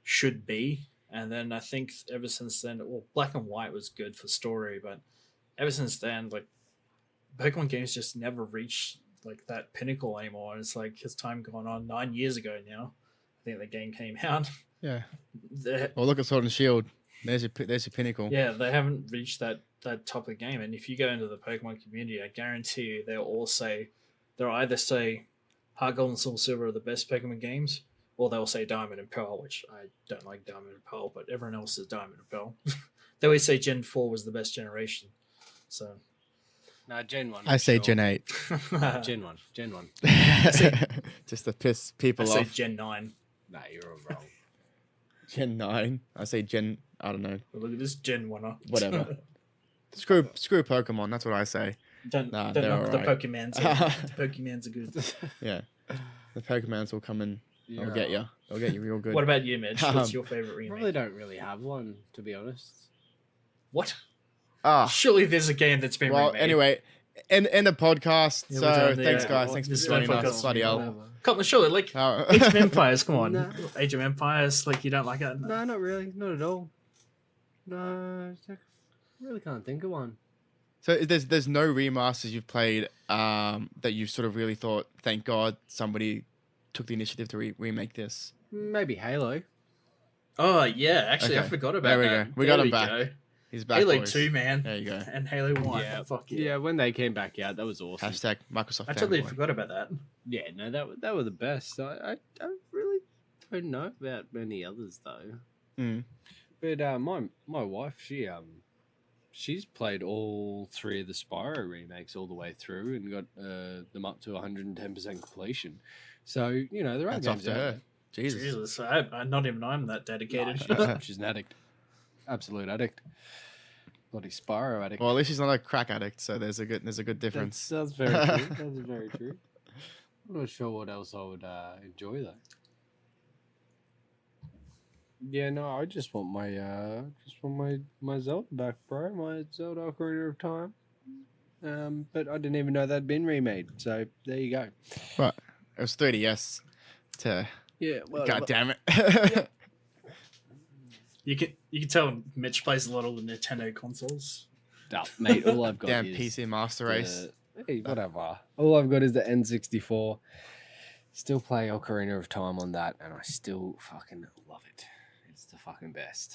should be. And then I think ever since then, well, Black and White was good for story, but ever since then, like Pokemon games just never reached like that pinnacle anymore. It's like as time gone on, 9 years ago now, I think the game came out. Yeah. Well, look at Sword and Shield. There's your pinnacle. Yeah, they haven't reached that top of the game. And if you go into the Pokemon community, I guarantee you they'll either say Heart Gold and Soul Silver are the best Pokemon games, or they'll say Diamond and Pearl, which I don't like Diamond and Pearl, but everyone else says Diamond and Pearl. They always say Gen 4 was the best generation. So No, Gen 1. I say sure. Gen 8. Gen 1. Gen 1. Just to piss people I say off. Gen 9. Nah, you're all wrong. Gen 9. I say I don't know. Look at this Gen 1. Whatever. Screw Pokemon. That's what I say. Don't Nah, knock they're the alright. Pokemans. The Pokemans are good. Yeah. The Pokemons will come and they'll get you. They'll get you real good. What about you, Mitch? What's your favorite remake? Probably don't really have one, to be honest. What? Ah. Surely there's a game that's been Well, remade. anyway, end the podcast. Yeah, we're So done there. thanks, guys. Thanks This for is my joining us. podcast. Bloody hell. Whatever. Come on, surely, like Oh. Age of Empires. Come on, Nah. Age of Empires. Like you don't like it? No, not really. Not at all. No, I really can't think of one. So there's no remasters you've played that you sort of really thought, thank God somebody took the initiative to remake this. Maybe Halo. Oh yeah, actually I Okay, forgot about there we that. go. We There got him we back. go. He's back, Halo boys. 2, man. There you go. And Halo 1. Yeah, Fuck yeah. yeah. When they came back out, that was awesome. Hashtag Microsoft I totally fanboy. forgot about that. Yeah, no, that were the best. I really don't know about many others though. Mm. But my wife, she's played all 3 of the Spyro remakes all the way through and got them up to 110% completion. So you know there are That's off games to out her. Jesus. Jesus, I not even I'm that dedicated. there. She's an addict, absolute addict, bloody Spyro addict. Well, at least she's not a crack addict, so there's a good difference. That's very true. That's very true. I'm not sure what else I would enjoy though. Yeah, no, I just want my Zelda back, bro. My Zelda Ocarina of Time. But I didn't even know that'd been remade. So there you go. But it was 3DS. Yeah, well, God damn it. You can tell Mitch plays a lot of the Nintendo consoles. oh, mate, all I've got Damn is PC Master Race. hey, whatever. All I've got is the N64. Still play Ocarina of Time on that, and I still fucking love it. It's the fucking best.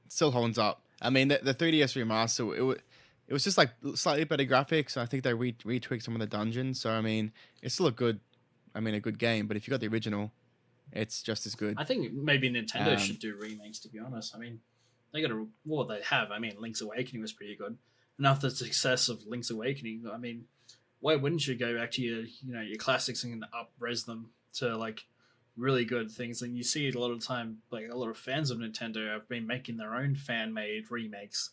Still holds up. I mean, the 3DS remaster, it was just like slightly better graphics. I think they retweaked some of the dungeons. So I mean, it's still a good game. But if you got the original, it's just as good. I think maybe Nintendo Um, should do remakes. To be honest, I mean, they have. I mean, Link's Awakening was pretty good, and after the success of Link's Awakening, I mean, why wouldn't you go back to your classics and up-res them to like really good things? And you see it a lot of the time, like a lot of fans of Nintendo have been making their own fan-made remakes.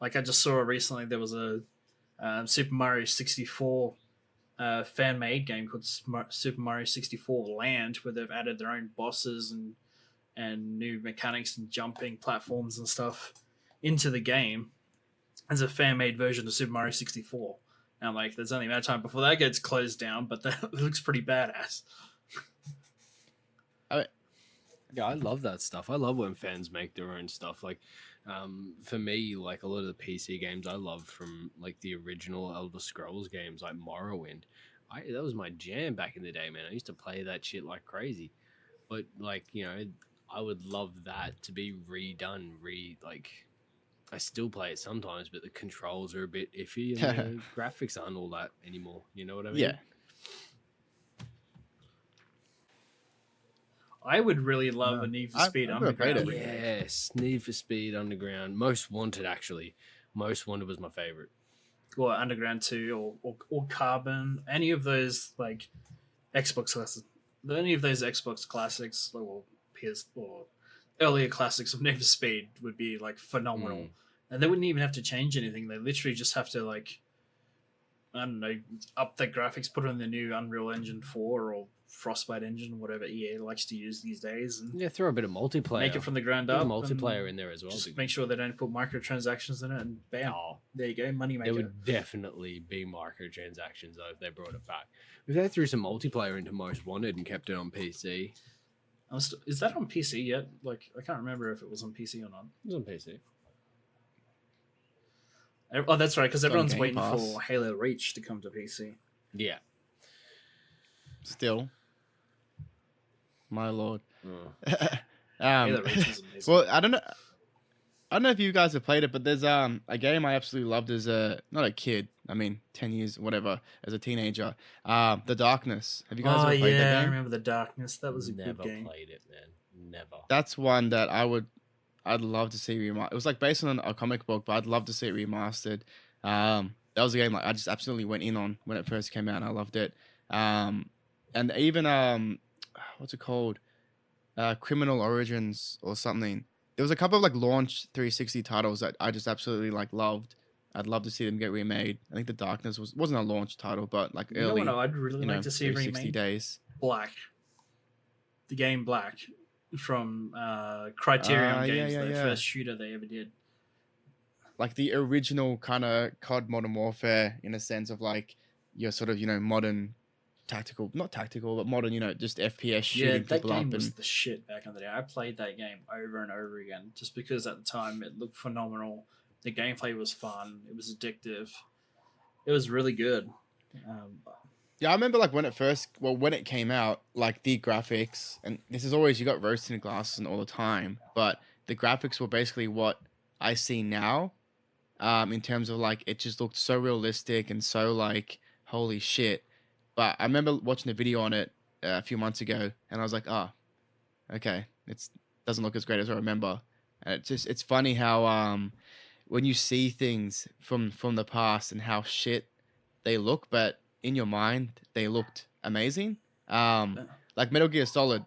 Like I just saw recently, there was a Super Mario 64 fan-made game called Super Mario 64 Land, where they've added their own bosses and new mechanics and jumping platforms and stuff into the game as a fan-made version of Super Mario 64. And like, there's only a matter of time before that gets closed down, but that looks pretty badass. Yeah, I love that stuff. I love when fans make their own stuff. Like, for me, like a lot of the PC games I love from like the original Elder Scrolls games, like Morrowind. That was my jam back in the day, man. I used to play that shit like crazy. But like, you know, I would love that to be redone. Like, I still play it sometimes, but the controls are a bit iffy and the graphics aren't all that anymore. You know what I mean? Yeah. I would really love No. a Need for I've Speed never played Underground. it. remake. Yes, Need for Speed Underground. Most Wanted, actually. Most Wanted was my favorite. Or Underground 2 or Carbon. Any of those like Xbox classics. Any of those Xbox classics or PS or earlier classics of Need for Speed would be like phenomenal. And they wouldn't even have to change anything. They literally just have to like, I don't know, up the graphics, put it in the new Unreal Engine 4 or Frostbite engine, whatever EA likes to use these days, and Yeah, throw a bit of multiplayer. make it from the ground Put up. a multiplayer and in there as well. Just make sure they don't put microtransactions in it, and bam, Oh, there you go, money there maker. would definitely be microtransactions though if they brought it back. If they threw some multiplayer into Most Wanted and kept it on PC, Is that on PC yet? Like, I can't remember if it was on PC or not. it was on PC. Oh, that's right, because on everyone's Game waiting Pass. for Halo Reach to come to PC. Yeah. Still. My lord. Halo Reach was amazing. Well, I don't know if you guys have played it, but there's a game I absolutely loved as not a kid. I mean, 10 years, whatever, as a teenager. The Darkness. Have you guys ever played I that game? remember the Darkness. That was a Never good game. played it, man. Never. That's one that I'd love to see remastered. It was like based on a comic book, but I'd love to see it remastered. That was a game like I just absolutely went in on when it first came out, and I loved it. And even what's it called? Criminal Origins or something. There was a couple of like launch 360 titles that I just absolutely like loved. I'd love to see them get remade. I think The Darkness wasn't a launch title, but like You know early, what I'd really like to see 360 remade? days. Black. The game Black from Criterion Games, the first shooter they ever did. Like the original kind of COD Modern Warfare in a sense of like your sort of modern not tactical, but modern just FPS shooting Yeah, that people up game was and the shit back in the day. I played that game over and over again just because at the time it looked phenomenal. The gameplay was fun. It was addictive. It was really good. Um, Yeah, I remember like when it came out, like the graphics, and this is always you got rose tinted glasses and all the time, but the graphics were basically what I see now. In terms of like it just looked so realistic and so like holy shit. But I remember watching a video on it a few months ago, and I was like, oh, okay, it's doesn't look as great as I remember. And it's funny how when you see things from the past and how shit they look, but in your mind they looked amazing. Um, like Metal Gear Solid,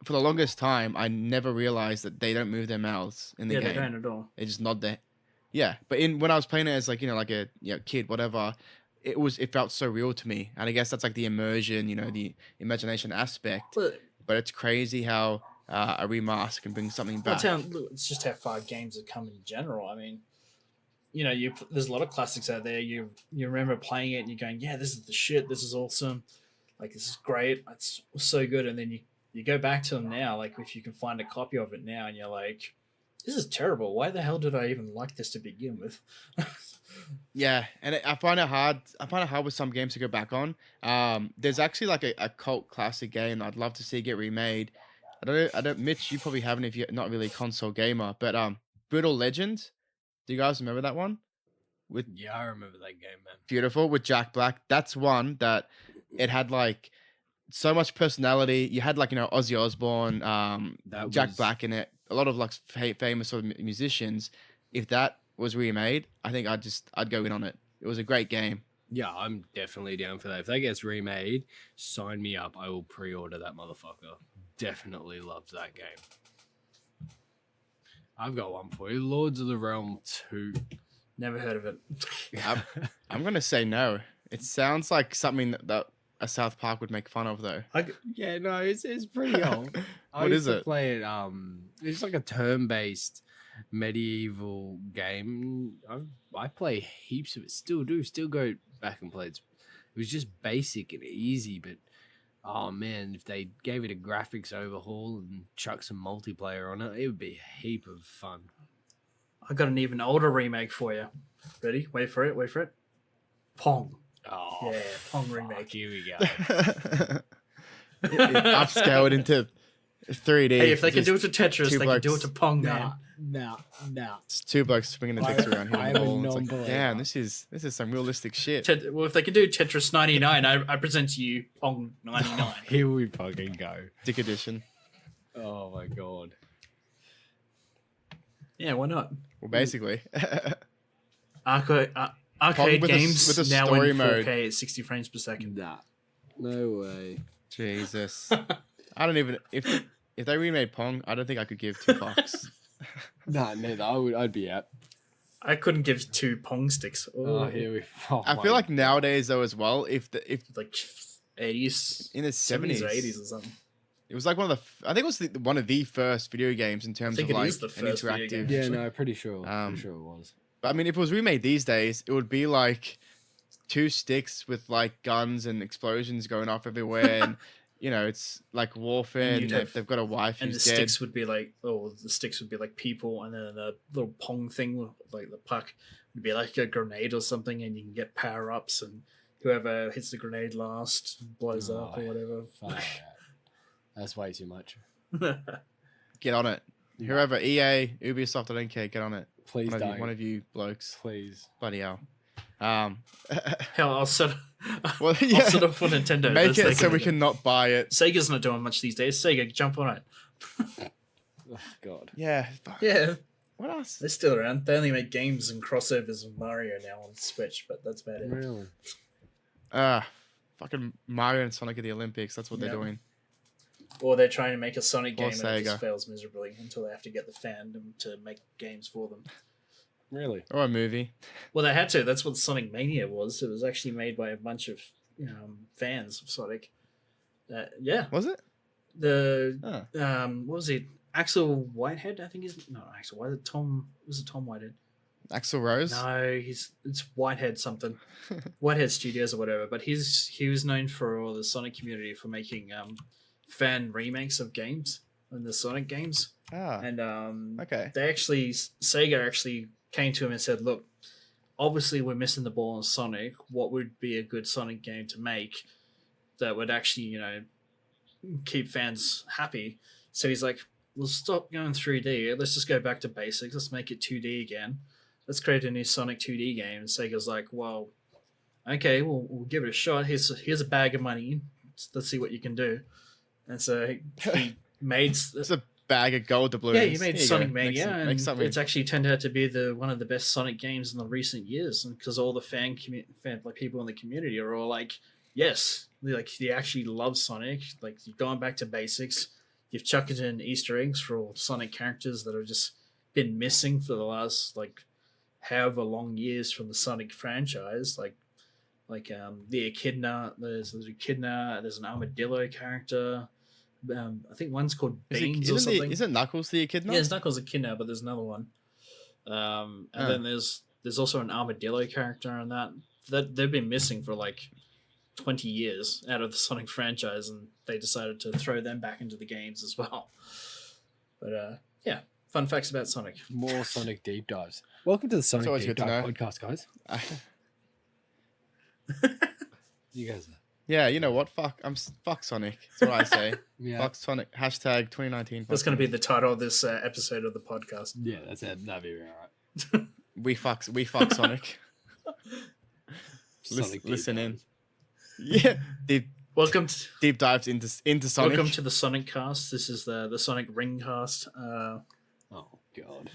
for the longest time, I never realized that they don't move their mouths in the yeah, game. they don't at all. They just nod their. Yeah, but in when I was playing it as like like a kid, whatever, it felt so real to me, and I guess that's like the immersion, the imagination aspect. But it's crazy how a remaster can bring something back. It's just how far games have come in general. I mean, there's a lot of classics out there. You remember playing it and you're going, yeah, this is the shit. This is awesome. Like, this is great. It's so good. And then you go back to them now, like if you can find a copy of it now, and you're like, this is terrible. Why the hell did I even like this to begin with? Yeah, and I find it hard. I find it hard with some games to go back on. There's actually like a cult classic game I'd love to see get remade. I don't. Mitch, you probably haven't if you're not really a console gamer, but Brutal Legend. Do you guys remember that one? Yeah, I remember that game, man. Beautiful with Jack Black. That's one that it had like so much personality. You had like Ozzy Osbourne, Jack Black in it. A lot of like famous sort of musicians. If that was remade, I think I'd go in on it. It was a great game. Yeah, I'm definitely down for that. If that gets remade, sign me up. I will pre-order that motherfucker. Definitely loved that game. I've got one for you. Lords of the Realm 2. Never heard of it. I'm gonna say no. It sounds like something that a South Park would make fun of, though. Yeah, no, it's pretty old. What is it? Play it. It's like a turn-based medieval game. I play heaps of it. Still do. Still go back and play it. It was just basic and easy, but oh man, if they gave it a graphics overhaul and chuck some multiplayer on it, it would be a heap of fun. I got an even older remake for you. Ready? Wait for it. Pong. Oh, yeah, Pong remake. Here we go. Upscaled into 3D. Hey, if they can do it to Tetris, they can do it to Pong, man. No. It's two blokes swinging the dicks around here. I am a It's like, non-believer. damn, this is some realistic shit. Well, if they can do Tetris 99, I present to you Pong 99. Here we fucking go. Dick edition. Oh my god. Yeah, why not? Well, basically. Arcade with games a now story in 4K mode. at 60 frames per second. Nah. No way. Jesus. I don't even if they remade Pong, I don't think I could give two fucks. Nah, neither. I'd be out. I couldn't give two Pong sticks. Oh, here we. Oh, I feel like nowadays though as well, if like 80s, in the 70s or 80s or something. it was like one of the I think it was one of the first video games in terms of it like is the an first video interactive. game. Yeah, actually. no, pretty sure. Pretty sure it was. But I mean, if it was remade these days, it would be like two sticks with like guns and explosions going off everywhere, and it's like warfare. And they've got a wife and who's the dead. sticks would be like, people, and then the little Pong thing, like the puck, would be like a grenade or something, and you can get power ups, and whoever hits the grenade last blows up or whatever. Fuck. That's way too much. Get on it. Whoever, EA, Ubisoft, I don't care. Get on it. Please don't. One of you blokes. Please. Bloody hell. Hell, I'll set up Well, yeah. I'll set up for Nintendo. Make it so we can not buy it. Sega's not doing much these days. Sega, jump on it. Oh, God. Yeah. Fuck. Yeah, What else? they're still around. They only make games and crossovers with Mario now on Switch, but that's about it. Really? Fucking Mario and Sonic at the Olympics. That's what they're doing. Or they're trying to make a Sonic Or game and it just Sega. fails miserably until they have to get the fandom to make games for them. Really? Or a movie. Well, they had to. That's what Sonic Mania was. It was actually made by a bunch of fans of Sonic. Yeah. Was it? The what was it? Axel Whitehead, I think is no Axel Whitehead. Was it Tom Whitehead? Axl Rose? No, it's Whitehead something. Whitehead Studios or whatever. But he was known for all the Sonic community for making fan remakes of games and the Sonic games. Ah. And Okay. Sega actually came to him and said, "Look, obviously we're missing the ball on Sonic. What would be a good Sonic game to make that would actually, keep fans happy?" So he's like, "We'll stop going 3D. Let's just go back to basics. Let's make it 2D again. Let's create a new Sonic 2D game." And Sega's like, "Well, okay, we'll give it a shot. Here's a bag of money. Let's see what you can do." And so he made It's a bag of gold doubloons. yeah, he made Here you Sonic go. Mania, Make and something. it's actually turned out to be one of the best Sonic games in the recent years, because all the fan like people in the community are all like, "Yes, like they actually love Sonic. Like you're going back to basics. You've chucked in Easter eggs for all Sonic characters that have just been missing for the last like however long years from the Sonic franchise. The Echidna. There's Echidna. There's an Armadillo character." I think one's called Beans or something. Isn't Knuckles the Echidna? Yeah, there's Knuckles Echidna, but there's another one. Then there's also an Armadillo character on that they've been missing for like 20 years out of the Sonic franchise, and they decided to throw them back into the games as well. But yeah, fun facts about Sonic. More Sonic deep dives. Welcome to the Sonic always Deep good to Dive know. podcast, guys. You guys are. Yeah, you know what? Fuck Sonic. That's what I say. Yeah. Fuck Sonic. Hashtag 2019. That's going to be the title of this episode of the podcast. Yeah, that's it. That'd be all right. We fuck Sonic. Sonic deep Listen in. dives. Yeah. Welcome to Deep dives into Sonic. welcome to the Sonic cast. This is the Sonic Ring cast. Oh god.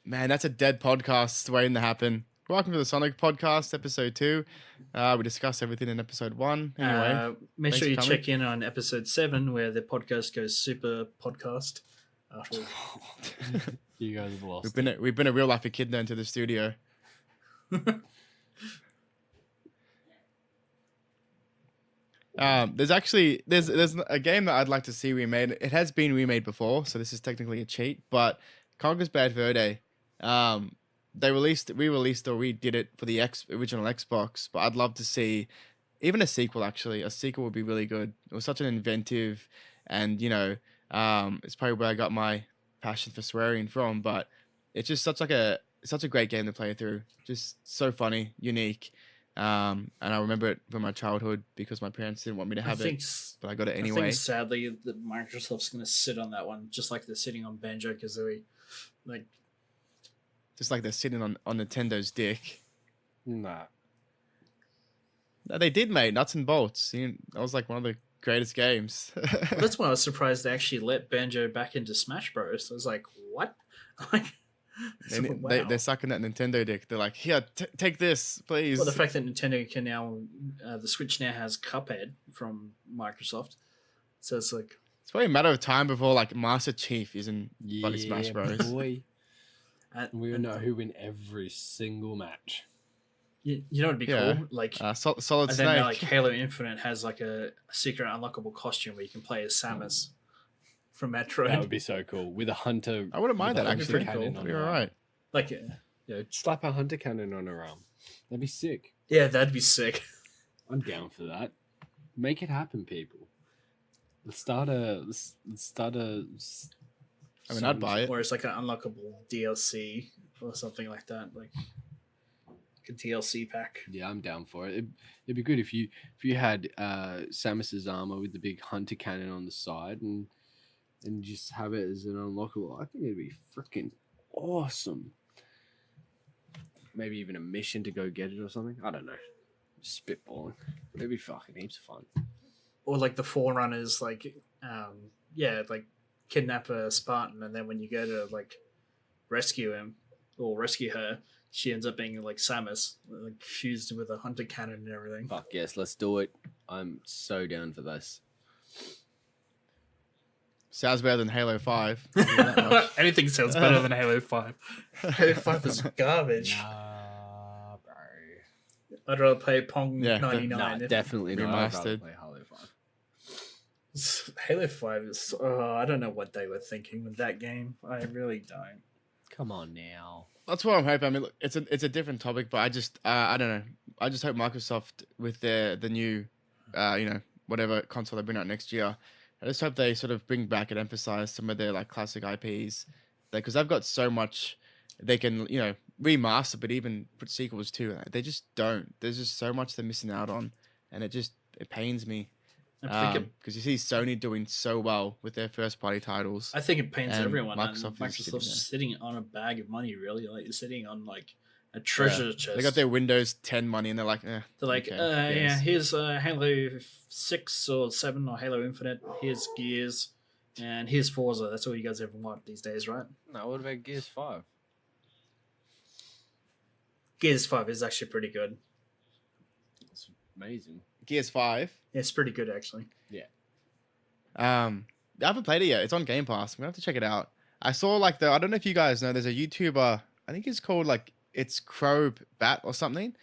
Man, that's a dead podcast waiting to happen. Welcome to the Sonic Podcast, episode 2. We discussed everything in episode 1. Anyway, Make thanks sure you for coming. check in on episode 7, where the podcast goes super podcast. After You guys have lost. we've been a real life Echidna into the studio. There's a game that I'd like to see remade. It has been remade before, so this is technically a cheat. But Conker's Bad Fur Day, they re-released or redid it for the original Xbox. But I'd love to see even a sequel. Actually, a sequel would be really good. It was such an inventive, and it's probably where I got my passion for swearing from. But it's just such a great game to play through. Just so funny, unique. And I remember it from my childhood because my parents didn't want me to have it, but I got it I anyway. think sadly that Microsoft's going to sit on that one, just like they're sitting on Banjo-Kazooie. Like, Just like they're sitting on Nintendo's dick. Nah. No, they did, mate. Nuts and bolts. That was like one of the greatest games. that's why I was surprised they actually let Banjo back into Smash Bros. I was like, what? Like, wow. They're sucking that Nintendo dick. They're like, here, take this, please. Well, the fact that Nintendo can now, the Switch now has Cuphead from Microsoft, so it's like, It's probably a matter of time before like Master Chief is in bloody Smash Bros. Boy. and, We know who win every single match. you know what'd be Yeah. cool? Like, Solid and Snake. then like Halo Infinite has like a secret unlockable costume where you can play as Samus from Metroid. That would be so cool. With a hunter. I wouldn't mind with that a hunter actually. cannon on You're her all arm. right. Like, Yeah, slap a hunter cannon on her arm. That'd be sick. yeah, that'd be sick. I'm down for that. Make it happen, people. Let's start a. I mean, I'd buy it. Or it's like an unlockable DLC or something like that, like a DLC pack. Yeah, I'm down for it. It'd be good if you had Samus's armor with the big hunter cannon on the side and just have it as an unlockable. I think it'd be freaking awesome. Maybe even a mission to go get it or something. I don't know. Spitballing. It'd be fucking heaps of fun. Or like the Forerunners, like like kidnap a Spartan, and then when you go to like rescue him or rescue her, she ends up being like Samus, like fused with a hunter cannon and everything. Fuck yes, let's do it. I'm so down for this. Sounds better than Halo 5. I'll give you that much. Anything sounds better than Halo 5. Halo 5 is garbage. Nah, bro. I'd rather play Pong Yeah, 99. Nah, if- definitely not. I'd rather Remastered. play Halo 5. Halo 5 is. I don't know what they were thinking with that game. I really don't. Come on now. That's what I'm hoping. I mean, look, it's a different topic, but I just I don't know. I just hope Microsoft with the new whatever console they bring out next year. I just hope they sort of bring back and emphasize some of their like classic IPs, because they've got so much they can, remaster, but even put sequels too. They just don't. There's just so much they're missing out on, and it pains me. I think Because you see Sony doing so well with their first party titles, I think it pains and everyone. Microsoft And is Microsoft's sitting on a bag of money, really. Like you're sitting on like a Yeah. treasure chest. They got their Windows 10 money, and they're like, They're who like, cares? yeah, Yes. here's Halo 6 or 7 or Halo Infinite. Here's Gears, and here's Forza. That's all you guys ever want these days, right? No, what about Gears 5? Gears 5 is actually pretty good. It's amazing. Gears 5. It's pretty good, actually. I haven't played it yet. It's on Game Pass. I'm gonna have to check it out. I saw I don't know if you guys know. There's a YouTuber. I think he's called it's Crow Bat or something.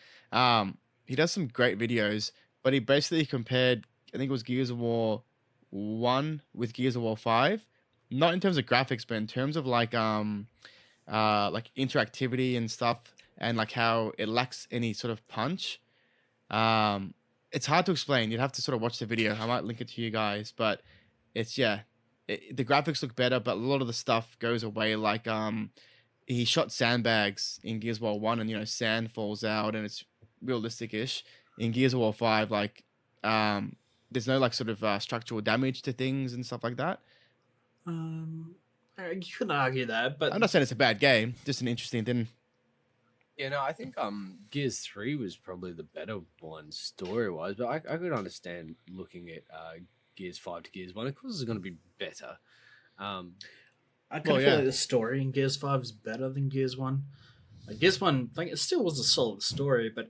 He does some great videos, but he basically compared. I think it was Gears of War 1 with Gears of War 5, not in terms of graphics, but in terms of interactivity and stuff, and how it lacks any sort of punch. It's hard to explain. You'd have to sort of watch the video. I might link it to you guys, but it's the graphics look better, but a lot of the stuff goes away. He shot sandbags in Gears of War 1, and sand falls out, and it's realistic-ish. In Gears of War 5, there's no sort of structural damage to things and stuff like that. You couldn't argue that, but I'm not saying it's a bad game, just an interesting thing. Yeah, no, I think Gears 3 was probably the better one story-wise, but I could understand looking at Gears 5 to Gears 1. Of course, it's going to be better. I kind of feel like the story in Gears 5 is better than Gears 1. Gears 1, it still was a solid story, but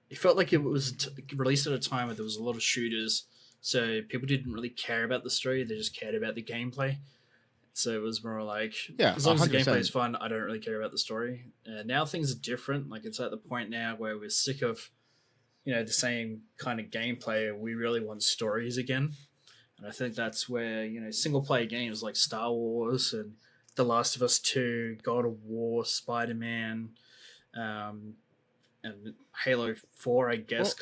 it felt like it was released at a time where there was a lot of shooters, so people didn't really care about the story, they just cared about the gameplay. So it was more like, as long as the 100%. gameplay is fun, I don't really care about the story. Now things are different. It's at the point now where we're sick of, the same kind of gameplay. We really want stories again. And I think that's where, single-player games like Star Wars and The Last of Us 2, God of War, Spider-Man, and Halo 4, I guess,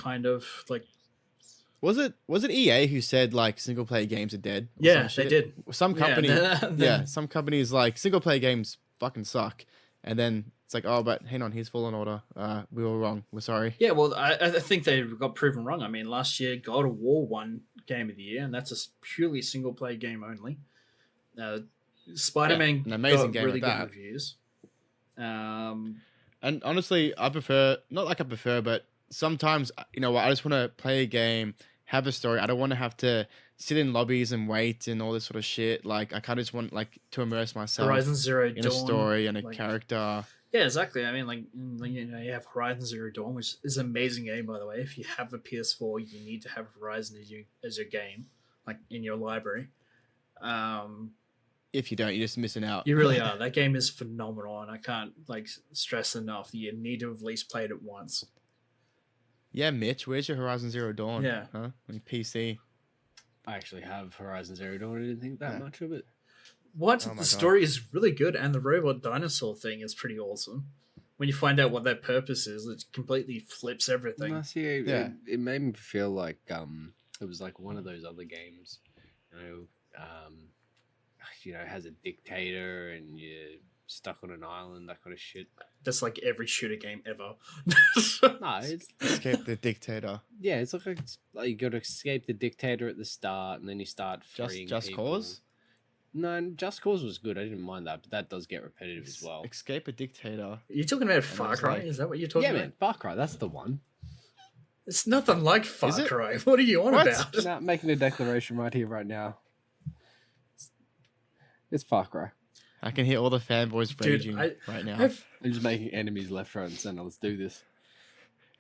Was it EA who said single player games are dead? Yeah, they did. Some company, Yeah, some companies single player games fucking suck, and then it's oh, but hang on, here's Fallen Order. We were wrong. We're sorry. Yeah, well, I think they got proven wrong. I mean, last year God of War won Game of the Year, and that's a purely single player game only. Spider-Man, an amazing got game really at good that. reviews. And honestly, I prefer but sometimes I just want to play a game, have a story. I don't want to have to sit in lobbies and wait and all this sort of shit. I kind of just want to immerse myself Horizon Zero in Dawn, a story and a character. Yeah, exactly. I mean, you have Horizon Zero Dawn, which is an amazing game, by the way. If you have a PS4, you need to have Horizon as your game, in your library. If you don't, you're just missing out. You really are. That game is phenomenal, and I can't stress enough that you need to have at least played it once. Yeah, Mitch, where's your Horizon Zero Dawn? Yeah. Huh? On PC. I actually have Horizon Zero Dawn. I didn't think that much of it. What? Oh my The God. story is really good, and the robot dinosaur thing is pretty awesome. When you find out what their purpose is, it completely flips everything. No, see, Yeah. it made me feel like it was like one of those other games, it has a dictator and you're stuck on an island, that kind of shit. That's like every shooter game ever. No, it's Escape the dictator. yeah, it's like you got to escape the dictator at the start, and then you start freeing Just people. Cause? No, Just Cause was good. I didn't mind that, but that does get repetitive as well. Escape a dictator. You're talking about Far it's Cry? like- Is that what you're talking Yeah, about? man, Far Cry, that's the one. It's nothing like Far Is it? Cry. What are you on What? about? Nah, making a declaration right here, right now. It's Far Cry. I can hear all the fanboys Dude, raging right now. I'm just making enemies left, right, and center. Let's do this.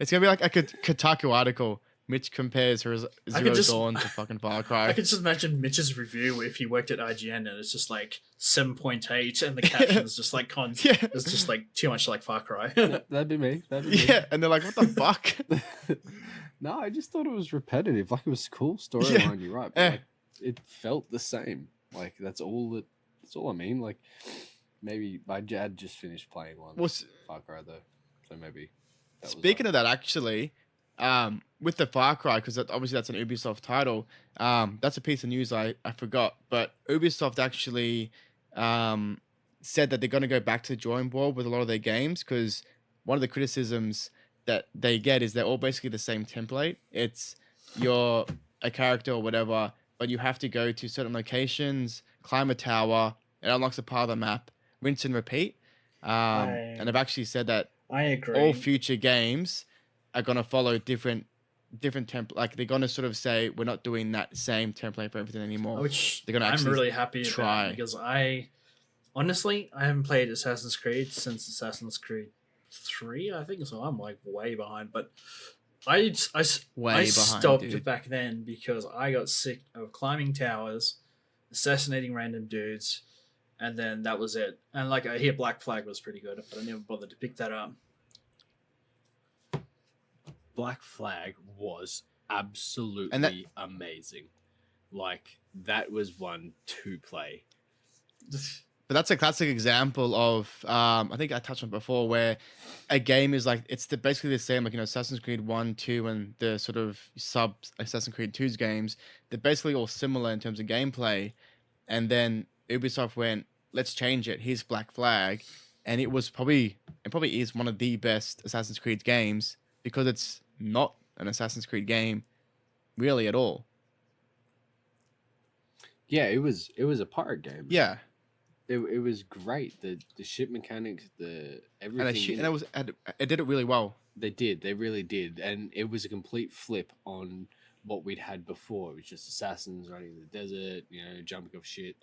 It's gonna be like a Kotaku article. Mitch compares her Zero just- Dawn to fucking Far I Cry. could just imagine Mitch's review if he worked at IGN and it's just 7.8 and the caption's just Yeah. it's just too much like Far Cry. That'd be me. That'd be me. Yeah, and they're like, "What the fuck?" No, I just thought it was repetitive. It was a cool storyline. You're right. But, Eh. it felt the same. That's all I mean. Maybe my dad just finished playing one. Well, Far Cry though, so maybe. speaking of that, actually, with the Far Cry, because obviously that's an Ubisoft title. That's a piece of news I forgot, but Ubisoft actually said that they're going to go back to the drawing board with a lot of their games, because one of the criticisms that they get is they're all basically the same template. It's you're a character or whatever, but you have to go to certain locations, climb a tower, it unlocks a part of the map, rinse and repeat. And I've actually said that I agree. all future games are going to follow different template. Like they're going to sort of say we're not doing that same template for everything anymore. Which they're going to actually I'm really happy try. about, because I honestly I haven't played Assassin's Creed since Assassin's Creed 3, I think, so I'm like way behind. But I stopped dude. back then because I got sick of climbing towers, assassinating random dudes, and then that was it. And like I hear Black Flag was pretty good, but I never bothered to pick that up. Black Flag was absolutely amazing. Like that was one to play. But that's a classic example of I think I touched on it before, where a game is like it's basically the same, like, you know, Assassin's Creed 1, 2, and the sort of sub Assassin's Creed 2's games. They're basically all similar in terms of gameplay, and then Ubisoft went, let's change it. Here's Black Flag, and it probably is one of the best Assassin's Creed games, because it's not an Assassin's Creed game really at all. Yeah, it was a pirate game. Yeah. It was great. The ship mechanics, everything. And it did it really well. They did. They really did. And it was a complete flip on what we'd had before. It was just assassins running in the desert, you know, jumping off shit,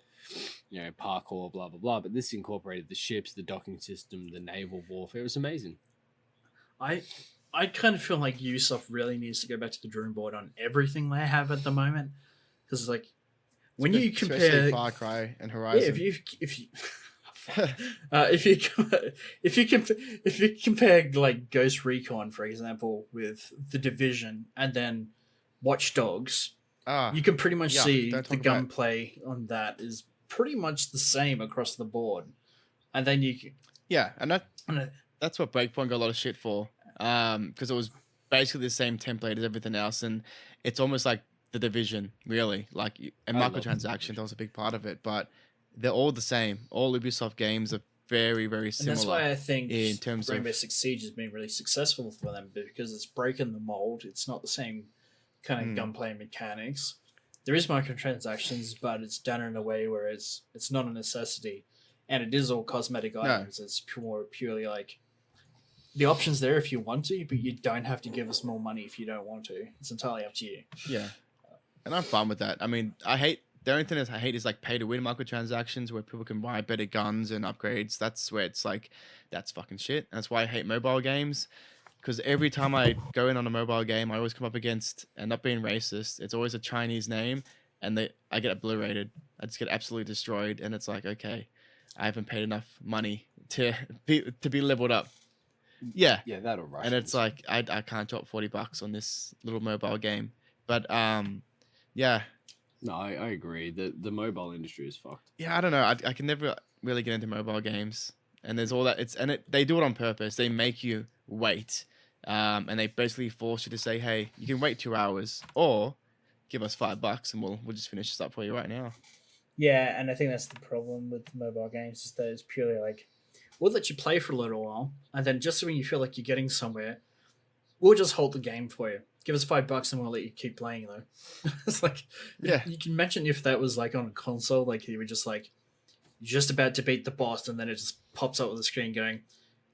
you know, parkour, blah, blah, blah. But this incorporated the ships, the docking system, the naval warfare. It was amazing. I kind of feel like Ubisoft really needs to go back to the drawing board on everything they have at the moment. Because, like, when you compare especially Far Cry and Horizon, if you compare like Ghost Recon, for example, with The Division and then Watch Dogs, you can pretty much see the gunplay on that is pretty much the same across the board. And then that's what Breakpoint got a lot of shit for, because it was basically the same template as everything else, and it's almost like The Division, really. Like, and microtransactions, that was a big part of it, but they're all the same. All Ubisoft games are very, very similar. And that's why I think in terms Rainbow Six Siege has been really successful for them, because it's broken the mold. It's not the same kind of gunplay mechanics. There is microtransactions, but it's done in a way where it's not a necessity, and it is all cosmetic items. No. It's purely like the option's there if you want to, but you don't have to give us more money if you don't want to. It's entirely up to you. Yeah. And I'm fine with that. I mean, the only thing I hate is like pay to win microtransactions where people can buy better guns and upgrades. That's where it's like, that's fucking shit. And that's why I hate mobile games. Because every time I go in on a mobile game, I always come up against, and not being racist, it's always a Chinese name, and I get obliterated. I just get absolutely destroyed. And it's like, okay, I haven't paid enough money to be leveled up. Yeah. Yeah, that'll rush. And it's like, I can't drop $40 on this little mobile game. But, yeah. No, I agree. The mobile industry is fucked. Yeah, I don't know. I can never really get into mobile games, and there's all that. They do it on purpose. They make you wait, and they basically force you to say, "Hey, you can wait 2 hours, or give us $5, and we'll just finish this up for you right now." Yeah, and I think that's the problem with mobile games, is that it's purely like, we'll let you play for a little while, and then just when you feel like you're getting somewhere, we'll just hold the game for you. Give us $5 and we'll let you keep playing, though. It's like, yeah. You can imagine if that was like on a console, like you were just like, you're just about to beat the boss, and then it just pops up with the screen going,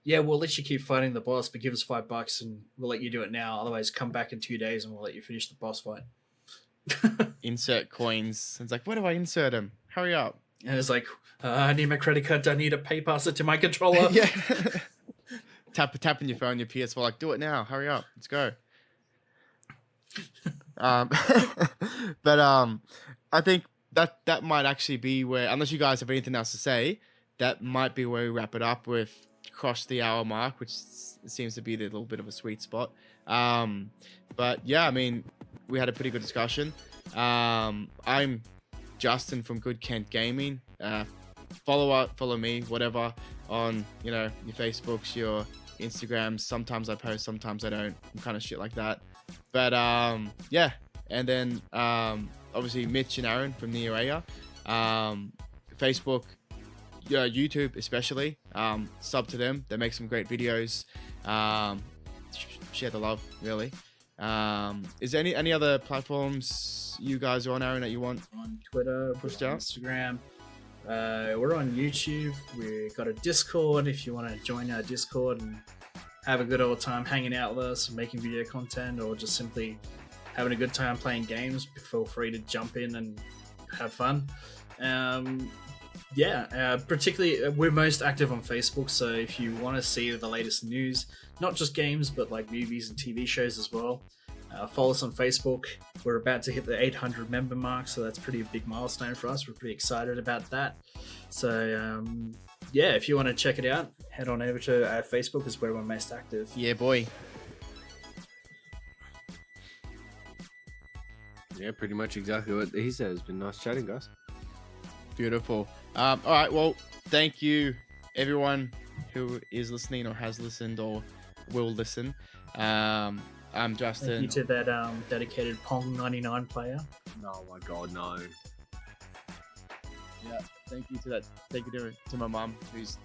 yeah, we'll let you keep fighting the boss, but give us $5 and we'll let you do it now. Otherwise, come back in 2 days and we'll let you finish the boss fight. Insert coins. It's like, where do I insert them? Hurry up. And it's like, I need my credit card. I need a pay passer to my controller. Yeah. Tapping your phone, your PS4, like, do it now. Hurry up. Let's go. But I think that might actually be where, unless you guys have anything else to say, that might be where we wrap it up with cross the hour mark, which seems to be the little bit of a sweet spot. But yeah, I mean, we had a pretty good discussion. I'm Justin from Good Kent Gaming. Follow me, whatever, on your Facebooks, your Instagrams. Sometimes I post, sometimes I don't, kind of shit like that. But yeah, and then obviously Mitch and Aaron from NeoAeia. Facebook, YouTube especially. Sub to them. They make some great videos. Share the love, really. Is there any other platforms you guys are on, Aaron, that you want On Twitter, pushed out? Instagram. We're on YouTube. We've got a Discord if you want to join our Discord and have a good old time hanging out with us, making video content, or just simply having a good time playing games. Feel free to jump in and have fun. Particularly we're most active on Facebook, so if you want to see the latest news, not just games but like movies and TV shows as well, follow us on Facebook. We're about to hit the 800 member mark, so that's pretty big milestone for us. We're pretty excited about that. So if you want to check it out, head on over to our Facebook, is where we're most active. Yeah, boy. Yeah, pretty much exactly what he said. It's been nice chatting, guys. Beautiful. All right. Well, thank you, everyone who is listening or has listened or will listen. I'm Justin. Thank you to that dedicated Pong 99 player. Oh my god, no. Yeah. Thank you to that. Thank you to my mum who's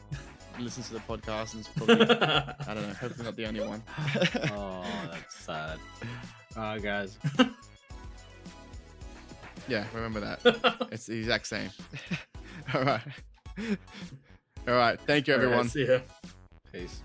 listens to the podcast and is probably I don't know. Hopefully not the only one. Oh, that's sad. Alright, guys. Yeah, remember that. It's the exact same. All right. All right. Thank you, everyone. All right, see ya. Peace.